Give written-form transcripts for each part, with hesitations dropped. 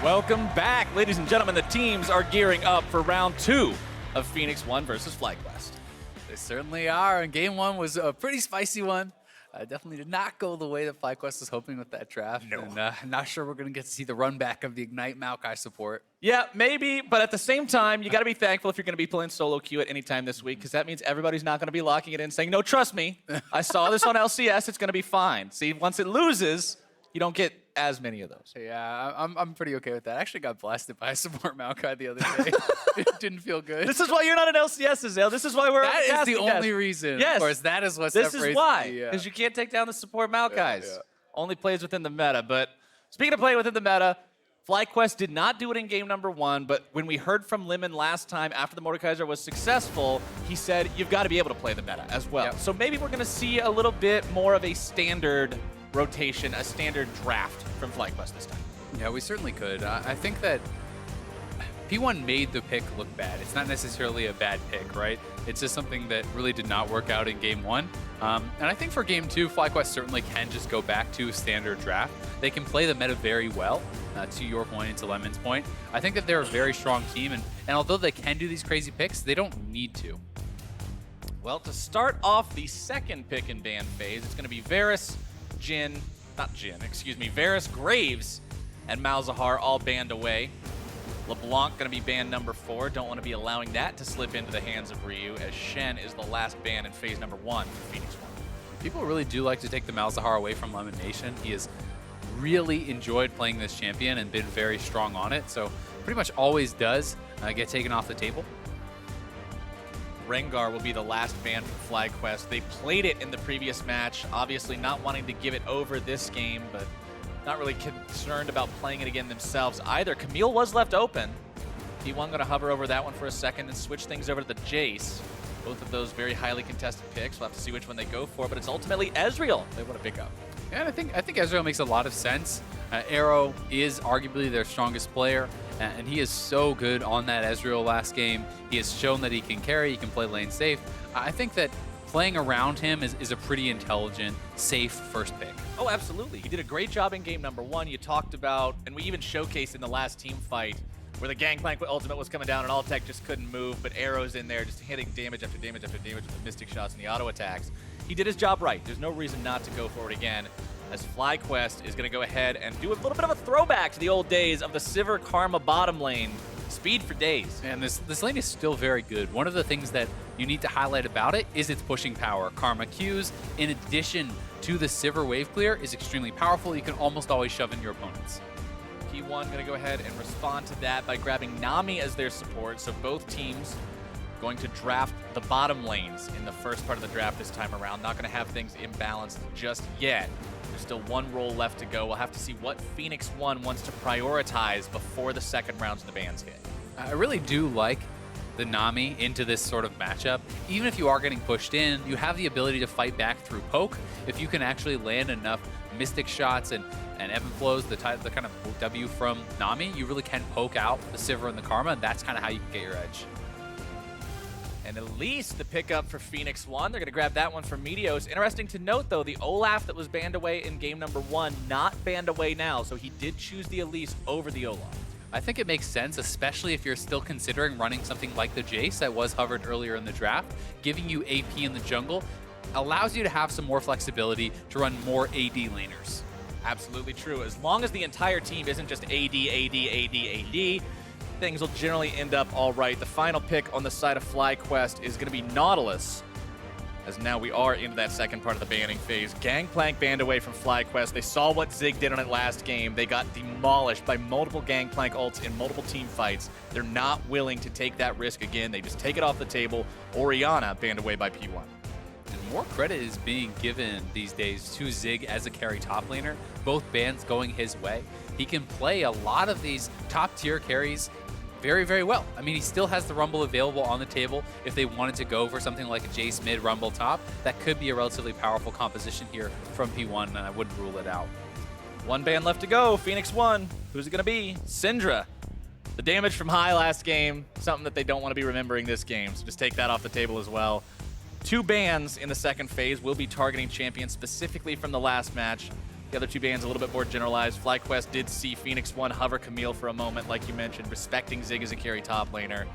Welcome back, ladies and gentlemen. The teams are gearing up for round 2 of Phoenix 1 versus FlyQuest. They certainly are, and game 1 was a pretty spicy one. Definitely did not go the way that FlyQuest was hoping with that draft. No. And I'm not sure we're going to get to see the run back of the Ignite Maokai support. Yeah, maybe, but at the same time, you got to be thankful if you're going to be playing solo queue at any time this week, because that means everybody's not going to be locking it in saying, no, trust me, I saw this on LCS, it's going to be fine. See, once it loses, you don't get as many of those. Yeah, I'm pretty okay with that. I actually got blasted by a support Maokai the other day. It didn't feel good. This is why you're not an LCS, Azale. This is why we're That is the only reason. Yes. Of course, that is what This separates is why, the, because you can't take down the support Maokais. Yeah. Only plays within the meta. But speaking of playing within the meta, FlyQuest did not do it in game number 1, but when we heard from Lemon last time after the Mordekaiser was successful, he said, you've got to be able to play the meta as well. Yep. So maybe we're going to see a little bit more of a standard rotation, a standard draft from FlyQuest this time. Yeah, we certainly could. I think that P1 made the pick look bad. It's not necessarily a bad pick, right? It's just something that really did not work out in game 1. And I think for game 2, FlyQuest certainly can just go back to a standard draft. They can play the meta very well, to your point and to Lemon's point. I think that they're a very strong team, and although they can do these crazy picks, they don't need to. Well, to start off the second pick and ban phase, it's going to be Varus, Varus, Graves, and Malzahar all banned away. LeBlanc going to be ban number 4. Don't want to be allowing that to slip into the hands of Ryu, as Shen is the last ban in phase number 1 for Phoenix 1. People really do like to take the Malzahar away from Lemon Nation. He has really enjoyed playing this champion and been very strong on it, so pretty much always does get taken off the table. Rengar will be the last ban for FlyQuest. They played it in the previous match, obviously not wanting to give it over this game, but not really concerned about playing it again themselves either. Camille was left open. P1 going to hover over that one for a second and switch things over to the Jace. Both of those very highly contested picks. We'll have to see which one they go for, but it's ultimately Ezreal they want to pick up. Yeah, and I think Ezreal makes a lot of sense. Arrow is arguably their strongest player, and he is so good on that Ezreal last game. He has shown that he can carry, he can play lane safe. I think that playing around him is a pretty intelligent, safe first pick. Oh, absolutely. He did a great job in game number 1. You talked about, and we even showcased in the last team fight, where the Gangplank ultimate was coming down and all tech just couldn't move, but Arrow's in there just hitting damage after damage after damage with the Mystic shots and the auto attacks. He did his job right. There's no reason not to go for it again, as FlyQuest is going to go ahead and do a little bit of a throwback to the old days of the Sivir Karma bottom lane. Speed for days. And this lane is still very good. One of the things that you need to highlight about it is its pushing power. Karma Qs, in addition to the Sivir wave clear, is extremely powerful. You can almost always shove in your opponents. P1 going to go ahead and respond to that by grabbing Nami as their support. So both teams going to draft the bottom lanes in the first part of the draft this time around. Not going to have things imbalanced just yet. There's still one role left to go. We'll have to see what Phoenix 1 wants to prioritize before the second rounds of the bans hit. I really do like the Nami into this sort of matchup. Even if you are getting pushed in, you have the ability to fight back through poke. If you can actually land enough Mystic shots and ebb and flows, the kind of W from Nami, you really can poke out the Sivir and the Karma, and that's kind of how you can get your edge. And at least the pickup for Phoenix 1. They're going to grab that one from Meteos. Interesting to note, though, the Olaf that was banned away in game number 1, not banned away now, so he did choose the Elise over the Olaf. I think it makes sense, especially if you're still considering running something like the Jace that was hovered earlier in the draft. Giving you AP in the jungle allows you to have some more flexibility to run more AD laners. Absolutely true. As long as the entire team isn't just AD, AD, AD, AD, things will generally end up all right. The final pick on the side of FlyQuest is going to be Nautilus, as now we are into that second part of the banning phase. Gangplank banned away from FlyQuest. They saw what Zig did on it last game. They got demolished by multiple Gangplank ults in multiple team fights. They're not willing to take that risk again. They just take it off the table. Orianna banned away by P1. And more credit is being given these days to Zig as a carry top laner. Both bans going his way. He can play a lot of these top tier carries very, very well. I mean, he still has the Rumble available on the table. If they wanted to go for something like a Jace mid Rumble top, that could be a relatively powerful composition here from P1, and I wouldn't rule it out. One ban left to go. Phoenix 1. Who's it going to be? Syndra. The damage from high last game, something that they don't want to be remembering this game, so just take that off the table as well. 2 bans in the second phase will be targeting champions specifically from the last match. The other two bans a little bit more generalized. FlyQuest did see FlyQuest hover Camille for a moment, like you mentioned, respecting Zig as a carry top laner.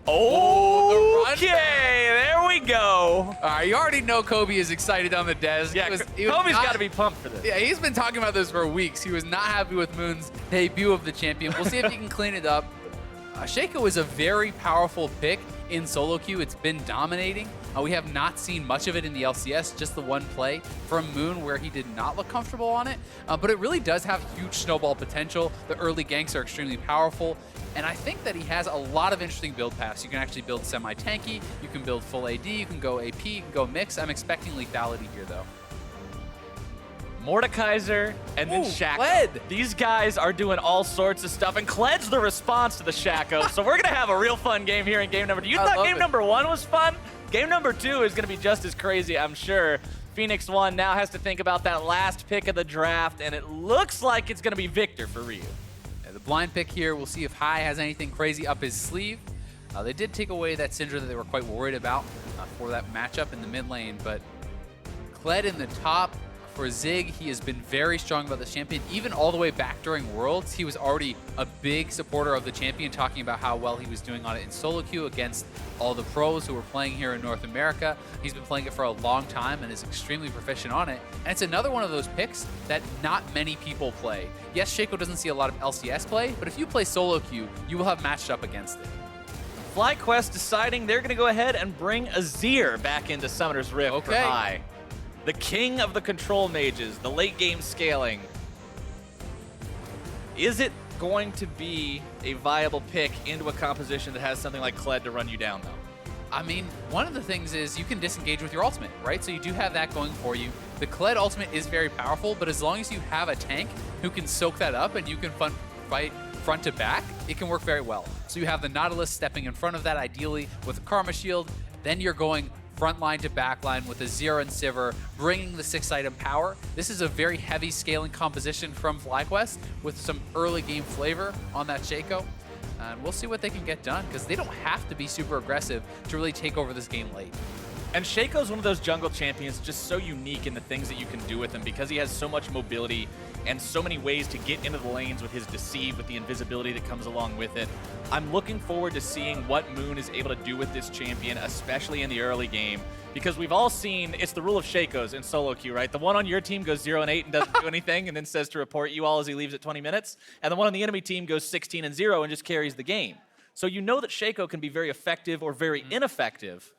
Okay, there we go. All right, you already know Kobe is excited on the desk. Yeah, Kobe's got to be pumped for this. Yeah, he's been talking about this for weeks. He was not happy with Moon's debut of the champion. We'll see if he can clean it up. Shaco is a very powerful pick in solo queue. It's been dominating. We have not seen much of it in the LCS, just the one play from Moon where he did not look comfortable on it. But it really does have huge snowball potential. The early ganks are extremely powerful. And I think that he has a lot of interesting build paths. You can actually build semi-tanky, you can build full AD, you can go AP, you can go mix. I'm expecting lethality here, though. Mordekaiser and then Shaco. Kled. These guys are doing all sorts of stuff, and Kled's the response to the Shaco. So we're going to have a real fun game here in game number 2. You thought game number 1 was fun? Game number 2 is going to be just as crazy, I'm sure. FlyQuest now has to think about that last pick of the draft, and it looks like it's going to be Victor for Ryu. Yeah, the blind pick here, we'll see if Hai has anything crazy up his sleeve. They did take away that Syndra that they were quite worried about for that matchup in the mid lane, but Kled in the top. For Zig, he has been very strong about this champion. Even all the way back during Worlds, he was already a big supporter of the champion, talking about how well he was doing on it in solo queue against all the pros who were playing here in North America. He's been playing it for a long time and is extremely proficient on it. And it's another one of those picks that not many people play. Yes, Shaco doesn't see a lot of LCS play, but if you play solo queue, you will have matched up against it. FlyQuest deciding they're going to go ahead and bring Azir back into Summoner's Rift for Hai. The king of the control mages, the late game scaling. Is it going to be a viable pick into a composition that has something like Kled to run you down, though? I mean, one of the things is you can disengage with your ultimate, right? So you do have that going for you. The Kled ultimate is very powerful, but as long as you have a tank who can soak that up and you can fight front to back, it can work very well. So you have the Nautilus stepping in front of that, ideally, with a Karma Shield. Then you're going front line to back line with Azir and Sivir, bringing the 6-item power. This is a very heavy scaling composition from FlyQuest with some early game flavor on that Shaco. And we'll see what they can get done, because they don't have to be super aggressive to really take over this game late. And Shaco's one of those jungle champions just so unique in the things that you can do with him, because he has so much mobility and so many ways to get into the lanes with his deceive, with the invisibility that comes along with it. I'm looking forward to seeing what Moon is able to do with this champion, especially in the early game, because we've all seen, it's the rule of Shaco's in solo queue, right? The one on your team goes 0-8 and doesn't do anything and then says to report you all as he leaves at 20 minutes, and the one on the enemy team goes 16-0 and just carries the game. So you know that Shaco can be very effective or very ineffective.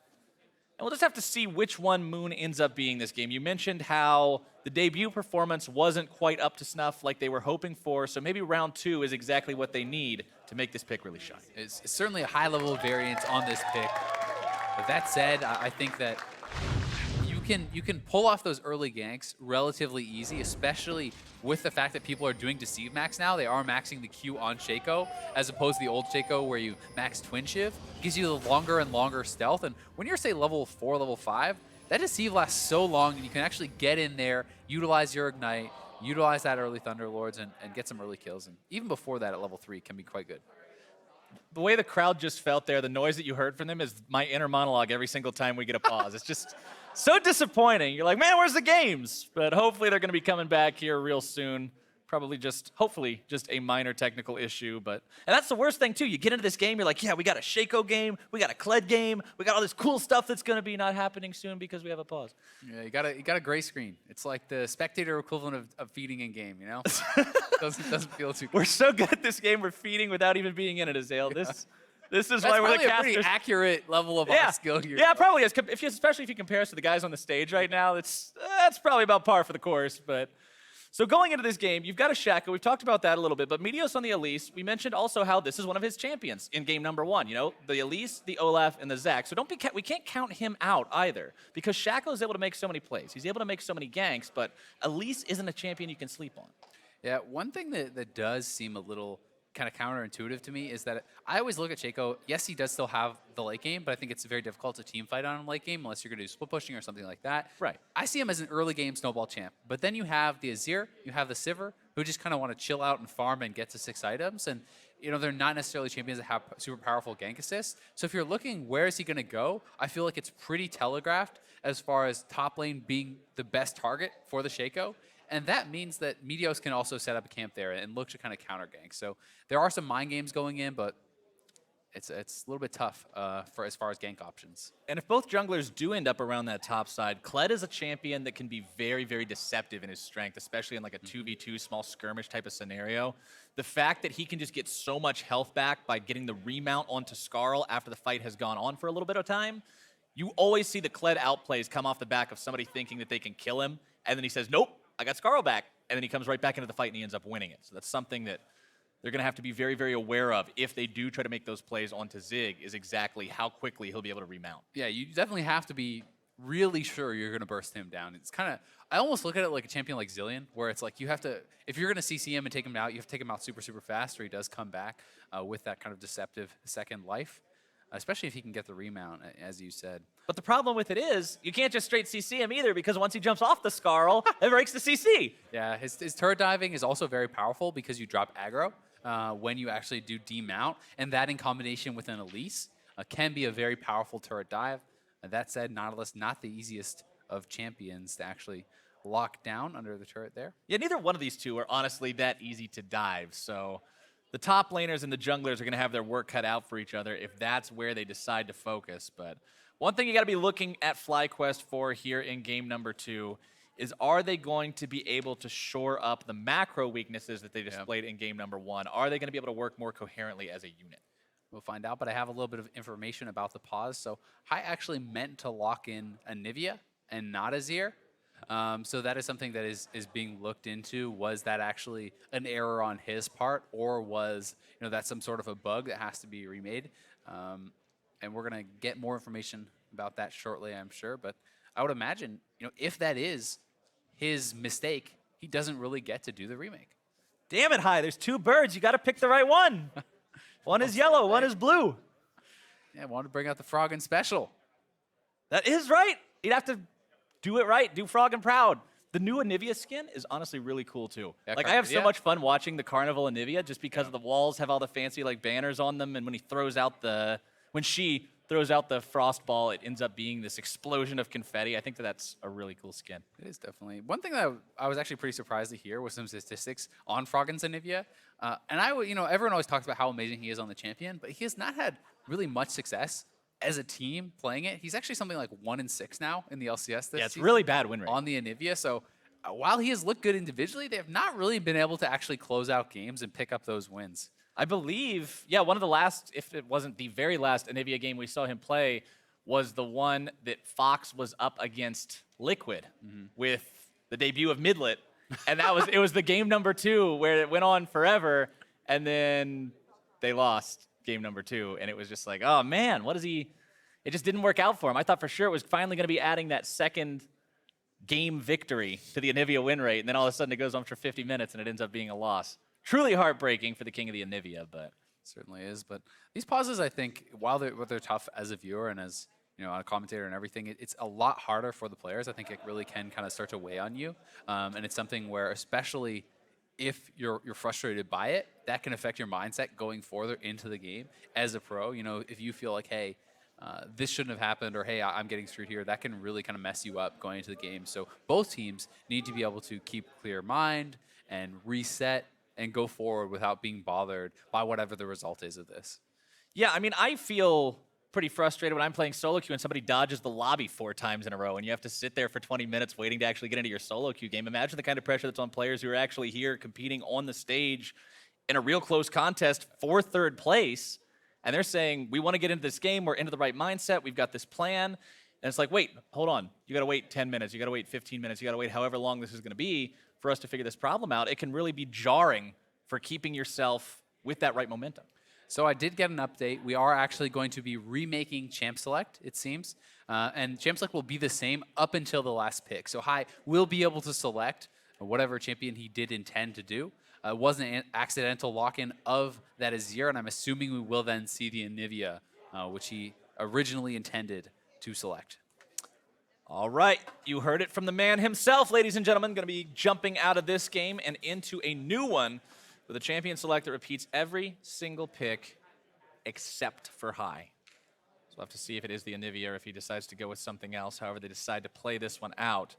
And we'll just have to see which one Moon ends up being this game. You mentioned how the debut performance wasn't quite up to snuff like they were hoping for, so maybe round 2 is exactly what they need to make this pick really shine. It's certainly a high level of variance on this pick. But that said, I think that you can pull off those early ganks relatively easy, especially with the fact that people are doing Deceive Max now. They are maxing the Q on Shaco, as opposed to the old Shaco where you max Twin Shiv. It gives you the longer and longer stealth. And when you're, say, level 4, level 5, that Deceive lasts so long, and you can actually get in there, utilize your Ignite, utilize that early Thunderlords, and get some early kills. And even before that at level 3 can be quite good. The way the crowd just felt there, the noise that you heard from them is my inner monologue every single time we get a pause. It's just so disappointing. You're like, man, where's the games? But hopefully they're going to be coming back here real soon. Probably just, hopefully, just a minor technical issue. And that's the worst thing, too. You get into this game, you're like, yeah, we got a Shaco game, we got a Kled game, we got all this cool stuff that's going to be not happening soon because we have a pause. Yeah, you got a gray screen. It's like the spectator equivalent of feeding in game, you know? doesn't feel too good. We're so good at this game, we're feeding without even being in it, Azale. Yeah. This is That's why we're the probably a casters. pretty accurate level of our skill here. Yeah, probably is. Especially if you compare us to the guys on the stage right now, that's probably about par for the course. But so going into this game, you've got a Shaco. We've talked about that a little bit. But Meteos on the Elise, we mentioned also how this is one of his champions in game number 1. You know, the Elise, the Olaf, and the Zac. So we can't count him out either, because Shaco is able to make so many plays. He's able to make so many ganks, but Elise isn't a champion you can sleep on. Yeah, one thing that does seem a little kind of counterintuitive to me is that I always look at Shaco. Yes, he does still have the late game, but I think it's very difficult to team fight on him late game unless you're going to do split pushing or something like that. Right. I see him as an early game snowball champ, but then you have the Azir, you have the Sivir, who just kind of want to chill out and farm and get to 6 items. And you know, they're not necessarily champions that have super powerful gank assists. So if you're looking where is he going to go, I feel like it's pretty telegraphed as far as top lane being the best target for the Shaco. And that means that Meteos can also set up a camp there and look to kind of counter gank. So there are some mind games going in, but it's a little bit tough for as far as gank options. And if both junglers do end up around that top side, Kled is a champion that can be very, very deceptive in his strength, especially in like a 2v2 small skirmish type of scenario. The fact that he can just get so much health back by getting the remount onto Skarl after the fight has gone on for a little bit of time, you always see the Kled outplays come off the back of somebody thinking that they can kill him, and then he says, nope, I got Skarl back, and then he comes right back into the fight and he ends up winning it. So that's something that they're going to have to be very, very aware of if they do try to make those plays onto Zig, is exactly how quickly he'll be able to remount. Yeah, you definitely have to be really sure you're going to burst him down. It's kind of, I almost look at it like a champion like Zillion, where it's like you have to, if you're going to CC him and take him out, you have to take him out super, super fast, or he does come back with that kind of deceptive second life, especially if he can get the remount, as you said. But the problem with it is, you can't just straight CC him either, because once he jumps off the Skarl, it breaks the CC. Yeah, his turret diving is also very powerful because you drop aggro when you actually do demount, and that in combination with an Elise can be a very powerful turret dive. That said, Nautilus not the easiest of champions to actually lock down under the turret there. Yeah, neither one of these two are honestly that easy to dive, so the top laners and the junglers are going to have their work cut out for each other if that's where they decide to focus. But one thing you got to be looking at FlyQuest for here in game number 2 is, are they going to be able to shore up the macro weaknesses that they displayed in game number 1? Are they going to be able to work more coherently as a unit? We'll find out, but I have a little bit of information about the pause. So Hai actually meant to lock in Anivia and not Azir. So that is something that is being looked into. Was that actually an error on his part, or was that some sort of a bug that has to be remade? And we're gonna get more information about that shortly, I'm sure. But I would imagine, if that is his mistake, he doesn't really get to do the remake. Damn it, Hai, there's 2 birds. You got to pick the right one. One is yellow, one is blue. Yeah, I wanted to bring out the Frog and Special. That is right. You'd have to do it right. Do Frog and Proud. The new Anivia skin is honestly really cool, too. Yeah, I have so much fun watching the Carnival Anivia just because of the walls have all the fancy banners on them, and when she throws out the frost ball, it ends up being this explosion of confetti. I think that's a really cool skin. It is definitely. One thing that I was actually pretty surprised to hear was some statistics on Froggen's Anivia. And everyone always talks about how amazing he is on the champion, but he has not had really much success as a team playing it. He's actually something like 1-6 now in the LCS this season. Yeah, it's really bad win rate on the Anivia. So while he has looked good individually, they have not really been able to actually close out games and pick up those wins. I believe, one of the last, if it wasn't the very last Anivia game we saw him play, was the one that Fox was up against Liquid with the debut of Midlet. And it was the game number 2 where it went on forever, and then they lost game number 2, and it was just like, oh man, it just didn't work out for him. I thought for sure it was finally going to be adding that second game victory to the Anivia win rate, and then all of a sudden it goes on for 50 minutes and it ends up being a loss. Truly heartbreaking for the king of the Anivia, but certainly is. But these pauses, I think, while they're tough as a viewer and as a commentator and everything, it's a lot harder for the players. I think it really can kind of start to weigh on you, and it's something where, especially if you're frustrated by it, that can affect your mindset going further into the game as a pro. If you feel like, hey, this shouldn't have happened, or hey, I'm getting screwed here, that can really kind of mess you up going into the game. So both teams need to be able to keep a clear mind and reset and go forward without being bothered by whatever the result is of this. Yeah, I mean, I feel pretty frustrated when I'm playing solo queue and somebody dodges the lobby 4 times in a row and you have to sit there for 20 minutes waiting to actually get into your solo queue game. Imagine the kind of pressure that's on players who are actually here competing on the stage in a real close contest for 3rd place, and they're saying, we want to get into this game, we're into the right mindset, we've got this plan, and it's like, wait, hold on, you got to wait 10 minutes, you got to wait 15 minutes, you got to wait however long this is going to be for us to figure this problem out. It can really be jarring for keeping yourself with that right momentum. So I did get an update. We are actually going to be remaking Champ Select, it seems. And Champ Select will be the same up until the last pick. So Hai will be able to select whatever champion he did intend to do. It wasn't an accidental lock-in of that Azir, and I'm assuming we will then see the Anivia, which he originally intended to select. All right, you heard it from the man himself, ladies and gentlemen. Going to be jumping out of this game and into a new one with a champion select that repeats every single pick except for Hai. So we'll have to see if it is the Anivia or if he decides to go with something else. However they decide to play this one out,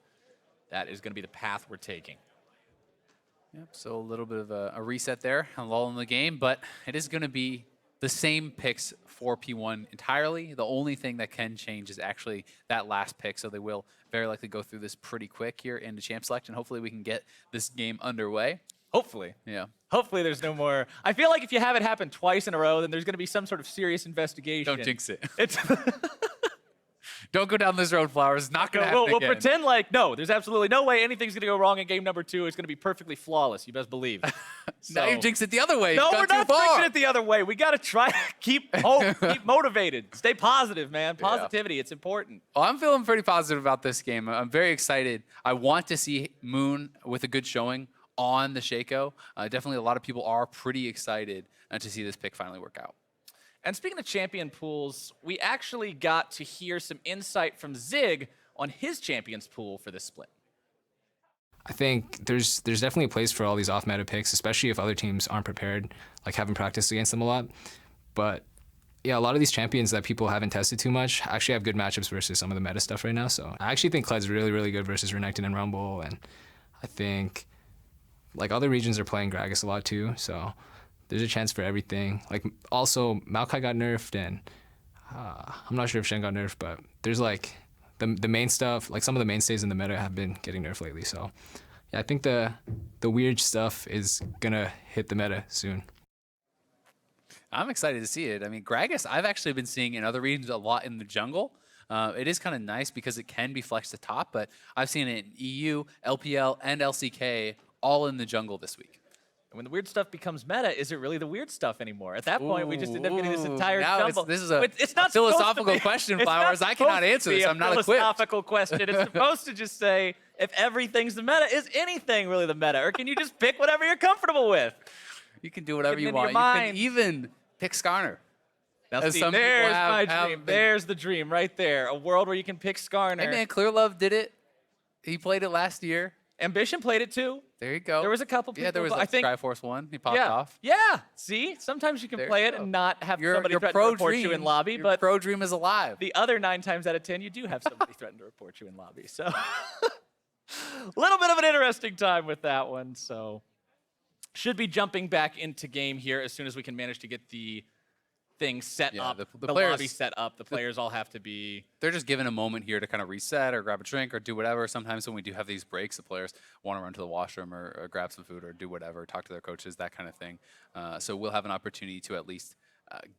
that is going to be the path we're taking. Yep, so a little bit of a reset there, a lull in the game, but it is going to be the same picks for P1 entirely. The only thing that can change is actually that last pick, so they will very likely go through this pretty quick here into Champ Select, and hopefully we can get this game underway. Hopefully. Yeah. Hopefully there's no more. I feel like if you have it happen twice in a row, then there's going to be some sort of serious investigation. Don't jinx it. It's Don't go down this road, Flowers. It's not going to happen we'll again. pretend like, no, there's absolutely no way anything's going to go wrong in game number 2. It's going to be perfectly flawless. You best believe. Now you jinx it the other way. No, You've we're gone not too far. jinxing it the other way. We got to try to keep hope, keep motivated, stay positive, man. Positivity, it's important. Well, I'm feeling pretty positive about this game. I'm very excited. I want to see Moon with a good showing on the Shaco. Definitely a lot of people are pretty excited to see this pick finally work out. And speaking of champion pools, we actually got to hear some insight from Zig on his champions pool for this split. I think there's definitely a place for all these off-meta picks, especially if other teams aren't prepared, like haven't practiced against them a lot. But yeah, a lot of these champions that people haven't tested too much actually have good matchups versus some of the meta stuff right now. So I actually think Cled's really, really good versus Renekton and Rumble. And I think like other regions are playing Gragas a lot too. So there's a chance for everything. Like also Maokai got nerfed, and I'm not sure if Shen got nerfed, but there's like the main stuff, like some of the mainstays in the meta have been getting nerfed lately. So yeah, I think the weird stuff is gonna hit the meta soon. I'm excited to see it. I mean, Gragas, I've actually been seeing in other regions a lot in the jungle. It is kind of nice because it can be flexed to top, but I've seen it in EU, LPL, and LCK all in the jungle this week. And when the weird stuff becomes meta, is it really the weird stuff anymore? At that point, we just end up getting this entire jungle. This is a it's not philosophical question, Flowers. I cannot answer this. I'm not equipped. It's a philosophical question. It's supposed to just say, if everything's the meta, is anything really the meta? Or can you just pick whatever you're comfortable with? You can do whatever you want. You mind. can even pick Skarner. Now see, there's my dream. There's the dream right there. A world where you can pick Skarner. Hey man, Clearlove did it. He played it last year. Ambition played it too. There you go. There was a couple people. Yeah, there was like Skyforce 1. He popped off. Yeah, see? Sometimes you can play it and not have somebody threaten to report you in lobby. Your but pro dream is alive. The other 9 times out of 10, you do have somebody threaten to report you in lobby. So a little bit of an interesting time with that one. So should be jumping back into game here as soon as we can manage to get the thing set up, the players, lobby set up. The players all have to be... They're just given a moment here to kind of reset or grab a drink or do whatever. Sometimes when we do have these breaks, the players want to run to the washroom or grab some food or do whatever, talk to their coaches, that kind of thing. So we'll have an opportunity to at least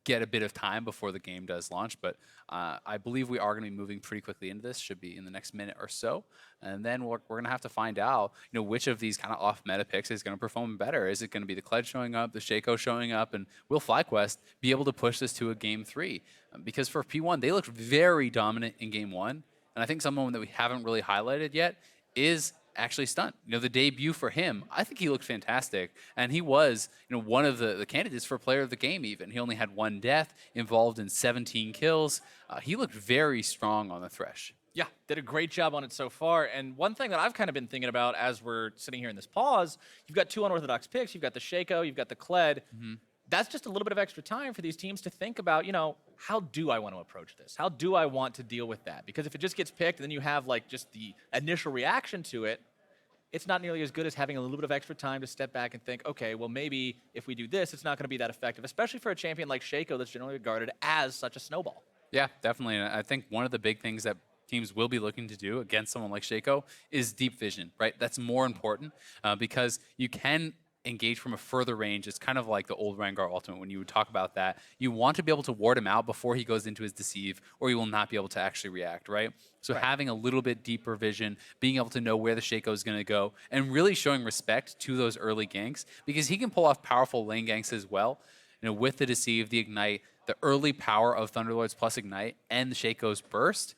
get a bit of time before the game does launch. But I believe we are going to be moving pretty quickly into this. Should be in the next minute or so. And then we're going to have to find out, which of these kind of off-meta picks is going to perform better. Is it going to be the Kled showing up, the Shaco showing up, and will FlyQuest be able to push this to a game 3? Because for P1, they looked very dominant in game 1. And I think someone that we haven't really highlighted yet is actually Stunt. The debut for him, I think he looked fantastic. And he was, one of the candidates for player of the game even. He only had 1 death, involved in 17 kills. He looked very strong on the Thresh. Yeah, did a great job on it so far. And one thing that I've kind of been thinking about as we're sitting here in this pause, you've got 2 unorthodox picks. You've got the Shaco, you've got the Kled. That's just a little bit of extra time for these teams to think about, how do I want to approach this? How do I want to deal with that? Because if it just gets picked and then you have like just the initial reaction to it, it's not nearly as good as having a little bit of extra time to step back and think, okay, well, maybe if we do this, it's not going to be that effective, especially for a champion like Shaco that's generally regarded as such a snowball. Yeah, definitely. And I think one of the big things that teams will be looking to do against someone like Shaco is deep vision, right? That's more important because you can engage from a further range. It's kind of like the old Rengar ultimate when you would talk about that. You want to be able to ward him out before he goes into his deceive, or you will not be able to actually react, right? So having a little bit deeper vision, being able to know where the Shaco is going to go, and really showing respect to those early ganks, because he can pull off powerful lane ganks as well. With the deceive, the ignite, the early power of Thunderlords plus ignite, and the Shaco's burst,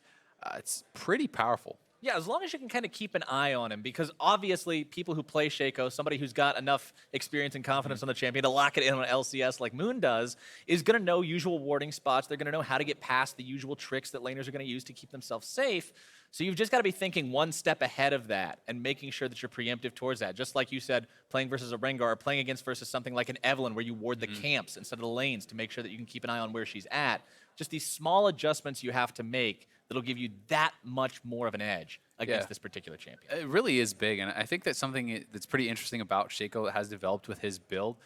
it's pretty powerful. Yeah, as long as you can kind of keep an eye on him, because obviously people who play Shaco, somebody who's got enough experience and confidence on the champion to lock it in on LCS like Moon does, is going to know usual warding spots. They're going to know how to get past the usual tricks that laners are going to use to keep themselves safe. So you've just got to be thinking one step ahead of that and making sure that you're preemptive towards that. Just like you said, playing versus a Rengar or playing against versus something like an Evelynn where you ward the camps instead of the lanes to make sure that you can keep an eye on where she's at. just these small adjustments you have to make that'll give you that much more of an edge against this particular champion. It really is big, and I think that something that's pretty interesting about Shaco that has developed with his build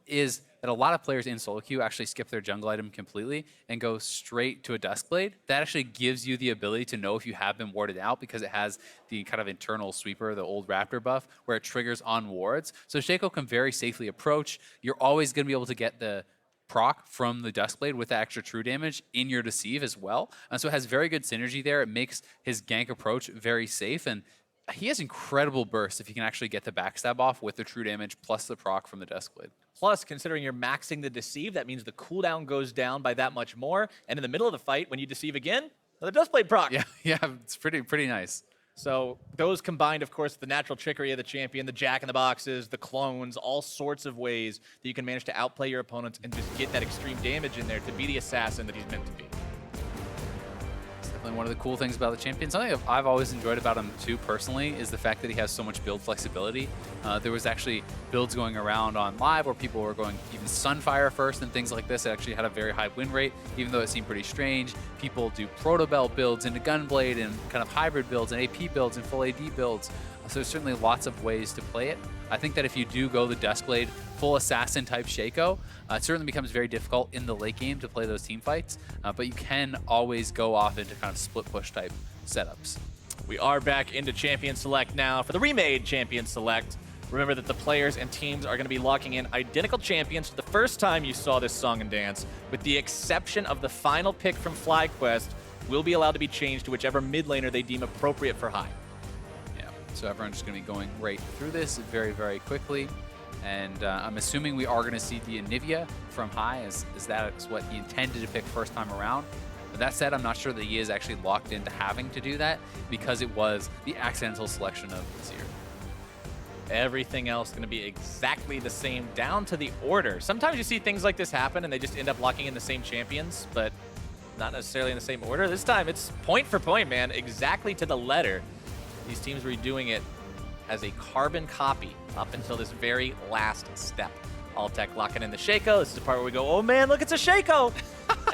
is that a lot of players in solo queue actually skip their jungle item completely and go straight to a Duskblade. That actually gives you the ability to know if you have been warded out because it has the kind of internal sweeper, the old Raptor buff, where it triggers on wards. So Shaco can very safely approach. You're always going to be able to get the proc from the Duskblade with the extra true damage in your deceive as well. So it has very good synergy there. It makes his gank approach very safe, and he has incredible burst if he can actually get the backstab off with the true damage plus the proc from the Duskblade. Plus, considering you're maxing the deceive, that means the cooldown goes down by that much more. And in the middle of the fight, when you deceive again, the Duskblade proc. Yeah, it's pretty nice. So those combined, of course, the natural trickery of the champion, the jack in the boxes, the clones, all sorts of ways that you can manage to outplay your opponents and just get that extreme damage in there to be the assassin that he's meant to be. It's definitely one of the cool things about the champion. Something I've always enjoyed about him too personally is the fact that he has so much build flexibility. There was actually builds going around on live where people were going even Sunfire first and things like this. It actually had a very high win rate, even though it seemed pretty strange. People do Protobell builds into Gunblade and kind of hybrid builds and AP builds and full AD builds. So there's certainly lots of ways to play it. I think that if you do go the Duskblade full assassin type Shaco, it certainly becomes very difficult in the late game to play those team fights, but you can always go off into kind of split push type setups. We are back into Champion Select now for the remade Champion Select. Remember that the players and teams are going to be locking in identical champions for the first time you saw this song and dance, with the exception of the final pick from FlyQuest will be allowed to be changed to whichever mid laner they deem appropriate for high. Yeah, so everyone's just going to be going right through this very, very quickly. And I'm assuming we are going to see the Anivia from high, as that is what he intended to pick first time around. But that said, I'm not sure that he is actually locked into having to do that because it was the accidental selection of Azir. Everything else going to be exactly the same down to the order. Sometimes you see things like this happen and they just end up locking in the same champions, but not necessarily in the same order. This time it's point for point, man, exactly to the letter. These teams were doing it as a carbon copy up until this very last step. All tech locking in the Shaco. This is the part where we go, oh man, look, it's a Shaco.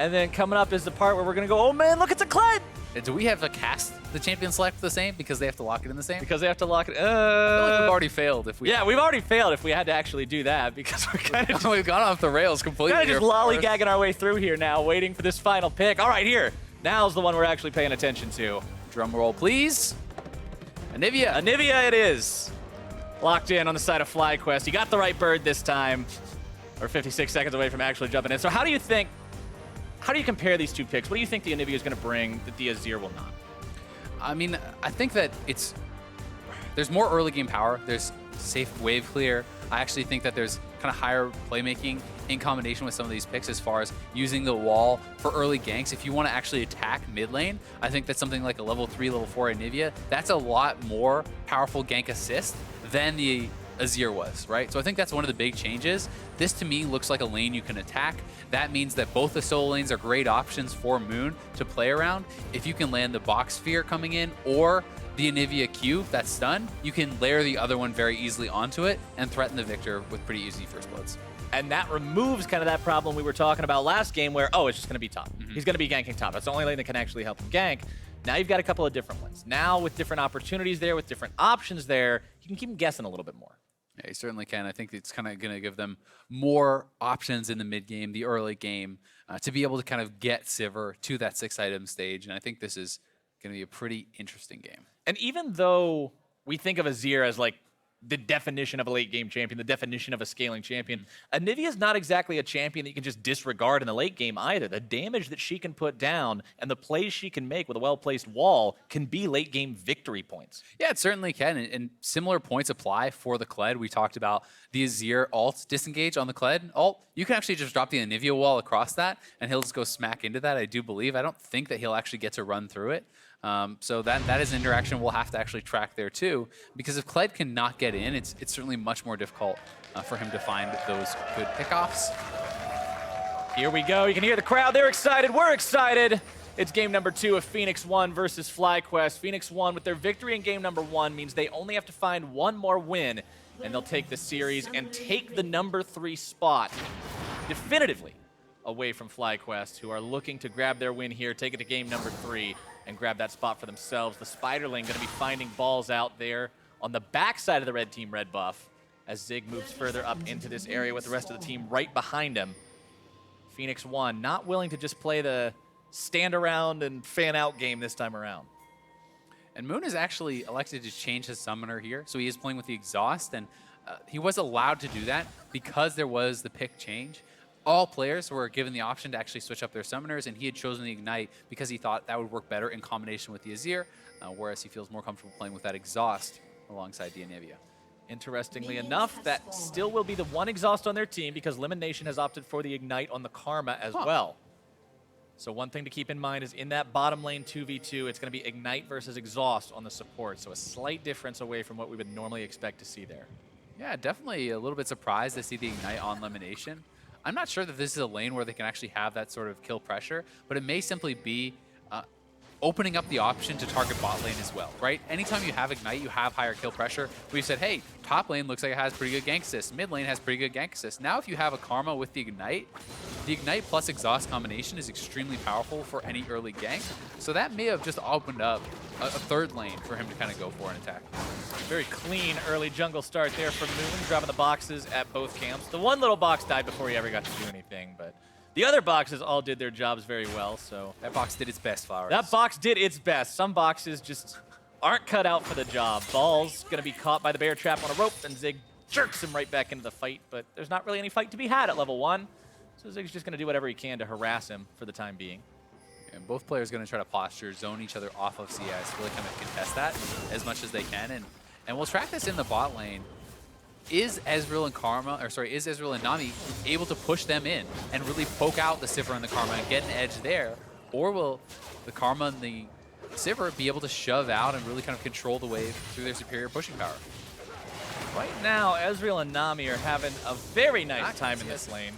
And then coming up is the part where we're going to go, oh man, look, it's a Kled. Do we have to cast the champion select the same because they have to lock it in the same? Because they have to lock it. I feel like we've already failed if we. Yeah, we've already failed if we had to actually do that because we're kind of we've gone off the rails completely. Kind of just lollygagging our way through here now, waiting for this final pick. All right, here. Now's the one we're actually paying attention to. Drum roll, please. Anivia. Anivia it is. Locked in on the side of FlyQuest. You got the right bird this time. Or 56 seconds away from actually jumping in. So how do you compare these two picks? What do you think the Anivia is going to bring that the Azir will not? I mean, I think that there's more early game power. There's safe wave clear. I actually think that there's kind of higher playmaking in combination with some of these picks as far as using the wall for early ganks. If you want to actually attack mid lane, I think that something like a level 3, level 4 Anivia, that's a lot more powerful gank assist than the Azir was, right? So I think that's one of the big changes. This to me looks like a lane you can attack. That means that both the solo lanes are great options for Moon to play around. If you can land the box sphere coming in or the Anivia Q that's stunned, you can layer the other one very easily onto it and threaten the victor with pretty easy first bloods. And that removes kind of that problem we were talking about last game where, oh, it's just going to be top. He's going to be ganking top. That's the only lane that can actually help him gank. Now you've got a couple of different ones. Now with different opportunities there, with different options there, you can keep him guessing a little bit more. Yeah, you certainly can. I think it's kind of going to give them more options in the mid game, the early game, to be able to kind of get Sivir to that 6-item stage. And I think this is going to be a pretty interesting game. And even though we think of Azir as like the definition of a late game champion, the definition of a scaling champion, Anivia is not exactly a champion that you can just disregard in the late game either. The damage that she can put down and the plays she can make with a well-placed wall can be late game victory points. Yeah, it certainly can. And similar points apply for the Kled. We talked about the Azir ult disengage on the Kled ult. You can actually just drop the Anivia wall across that and he'll just go smack into that, I do believe. I don't think that he'll actually get to run through it. So that is an interaction we'll have to actually track there too, because if Kled cannot get in, it's certainly much more difficult for him to find those good pickoffs. Here we go. You can hear the crowd. They're excited. We're excited. It's game number 2 of Phoenix 1 versus FlyQuest. Phoenix 1 with their victory in game number 1 means they only have to find one more win, and they'll take the series and take the number 3 spot definitively away from FlyQuest, who are looking to grab their win here, take it to game number 3, and grab that spot for themselves. The Spider Lane going to be finding balls out there on the backside of the red team red buff as Zig moves further up into this area with the rest of the team right behind him. Phoenix 1 not willing to just play the stand around and fan out game this time around. And Moon has actually elected to change his summoner here, so he is playing with the exhaust, and he was allowed to do that because there was the pick change. All players were given the option to actually switch up their summoners, and he had chosen the Ignite because he thought that would work better in combination with the Azir, whereas he feels more comfortable playing with that exhaust alongside Dianavia. Interestingly enough, that still will be the one exhaust on their team because Lemon Nation has opted for the Ignite on the Karma as well. So one thing to keep in mind is in that bottom lane 2v2, it's going to be Ignite versus Exhaust on the support. So a slight difference away from what we would normally expect to see there. Yeah, definitely a little bit surprised to see the Ignite on Lemonation. I'm not sure that this is a lane where they can actually have that sort of kill pressure, but it may simply be opening up the option to target bot lane as well, right? Anytime you have Ignite, you have higher kill pressure. We've said, hey, top lane looks like it has pretty good gank assist. Mid lane has pretty good gank assist. Now if you have a Karma with the Ignite plus Exhaust combination is extremely powerful for any early gank. So that may have just opened up a third lane for him to kind of go for an attack. Very clean early jungle start there from Moon, dropping the boxes at both camps. The one little box died before he ever got to do anything, but the other boxes all did their jobs very well, so... That box did its best, Flowers. That box did its best. Some boxes just aren't cut out for the job. Ball's going to be caught by the bear trap on a rope, and Zig jerks him right back into the fight, but there's not really any fight to be had at level 1, so Zig's just going to do whatever he can to harass him for the time being. And both players are going to try to posture, zone each other off of CS, really kind of contest that as much as they can, and we'll track this in the bot lane. Is Ezreal and Nami able to push them in and really poke out the Sivir and the Karma and get an edge there? Or will the Karma and the Sivir be able to shove out and really kind of control the wave through their superior pushing power? Right now, Ezreal and Nami are having a very nice time in this lane,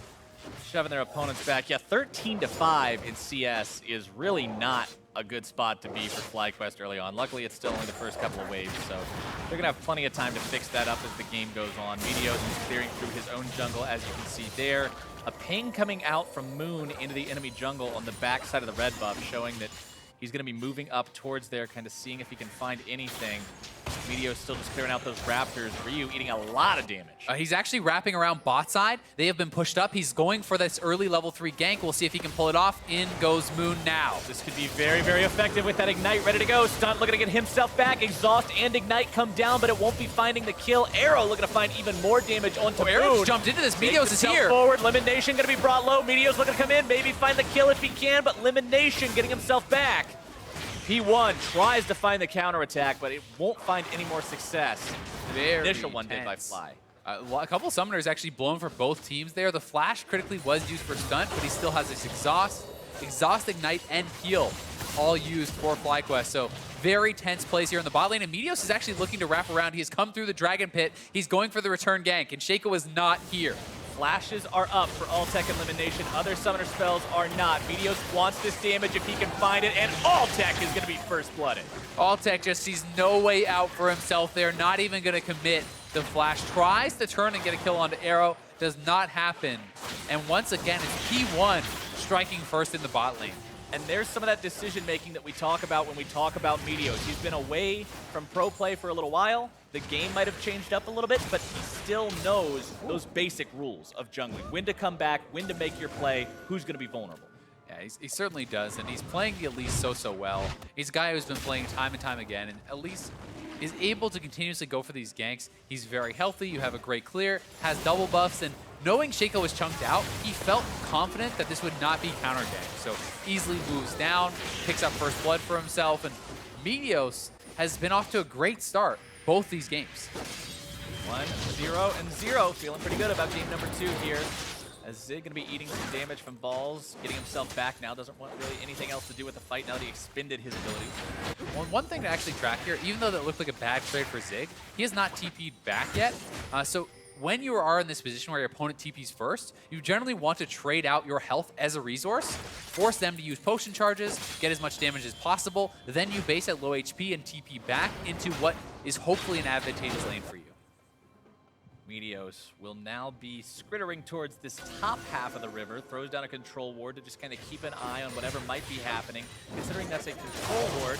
shoving their opponents back. Yeah, 13-5 in CS is really not a good spot to be for FlyQuest early on. Luckily, it's still only the first couple of waves, so they're going to have plenty of time to fix that up as the game goes on. Meteos is clearing through his own jungle, as you can see there. A ping coming out from Moon into the enemy jungle on the backside of the red buff, showing that he's going to be moving up towards there, kind of seeing if he can find anything. Meteos still just clearing out those Raptors. Ryu eating a lot of damage. He's actually wrapping around bot side. They have been pushed up. He's going for this early level 3 gank. We'll see if he can pull it off. In goes Moon now. This could be very, very effective with that Ignite ready to go. Stunt looking to get himself back. Exhaust and Ignite come down, but it won't be finding the kill. Arrow looking to find even more damage onto Moon. Arrow's jumped into this. Meteos is here. Forward. Lemon Nation going to be brought low. Meteos looking to come in, maybe find the kill if he can, but Lemon Nation getting himself back. P1 tries to find the counterattack, but it won't find any more success. The initial one did by Fly. A couple summoners actually blown for both teams there. The flash critically was used for stunt, but he still has this exhaust, Ignite, and heal all used for FlyQuest. So very tense plays here in the bot lane, and Meteos is actually looking to wrap around. He has come through the Dragon Pit. He's going for the return gank, and Shaco is not here. Flashes are up for All-Tech and Elimination. Other summoner spells are not. Meteos wants this damage if he can find it, and All-Tech is going to be first-blooded. All-Tech just sees no way out for himself there, not even going to commit. The flash tries to turn and get a kill onto Arrow, does not happen. And once again, it's P1 striking first in the bot lane. And there's some of that decision-making that we talk about when we talk about Meteos. He's been away from pro play for a little while. The game might have changed up a little bit, but he still knows those basic rules of jungling. When to come back, when to make your play, who's going to be vulnerable. Yeah, he certainly does, and he's playing the Elise so well. He's a guy who's been playing time and time again, and Elise is able to continuously go for these ganks. He's very healthy, you have a great clear, has double buffs, and knowing Shaco was chunked out, he felt confident that this would not be counter ganked. So easily moves down, picks up first blood for himself, and Meteos has been off to a great start both these games. 1-0-0, feeling pretty good about game number 2 here. As Zig going to be eating some damage from balls, getting himself back now, doesn't want really anything else to do with the fight now that he expended his abilities. One thing to actually track here, even though that looked like a bad trade for Zig, he has not TP'd back yet. So when you are in this position where your opponent TPs first, you generally want to trade out your health as a resource, force them to use potion charges, get as much damage as possible, then you base at low HP and TP back into what is hopefully an advantageous lane for you. Meteos will now be skrittering towards this top half of the river, throws down a control ward to just kind of keep an eye on whatever might be happening. Considering that's a control ward,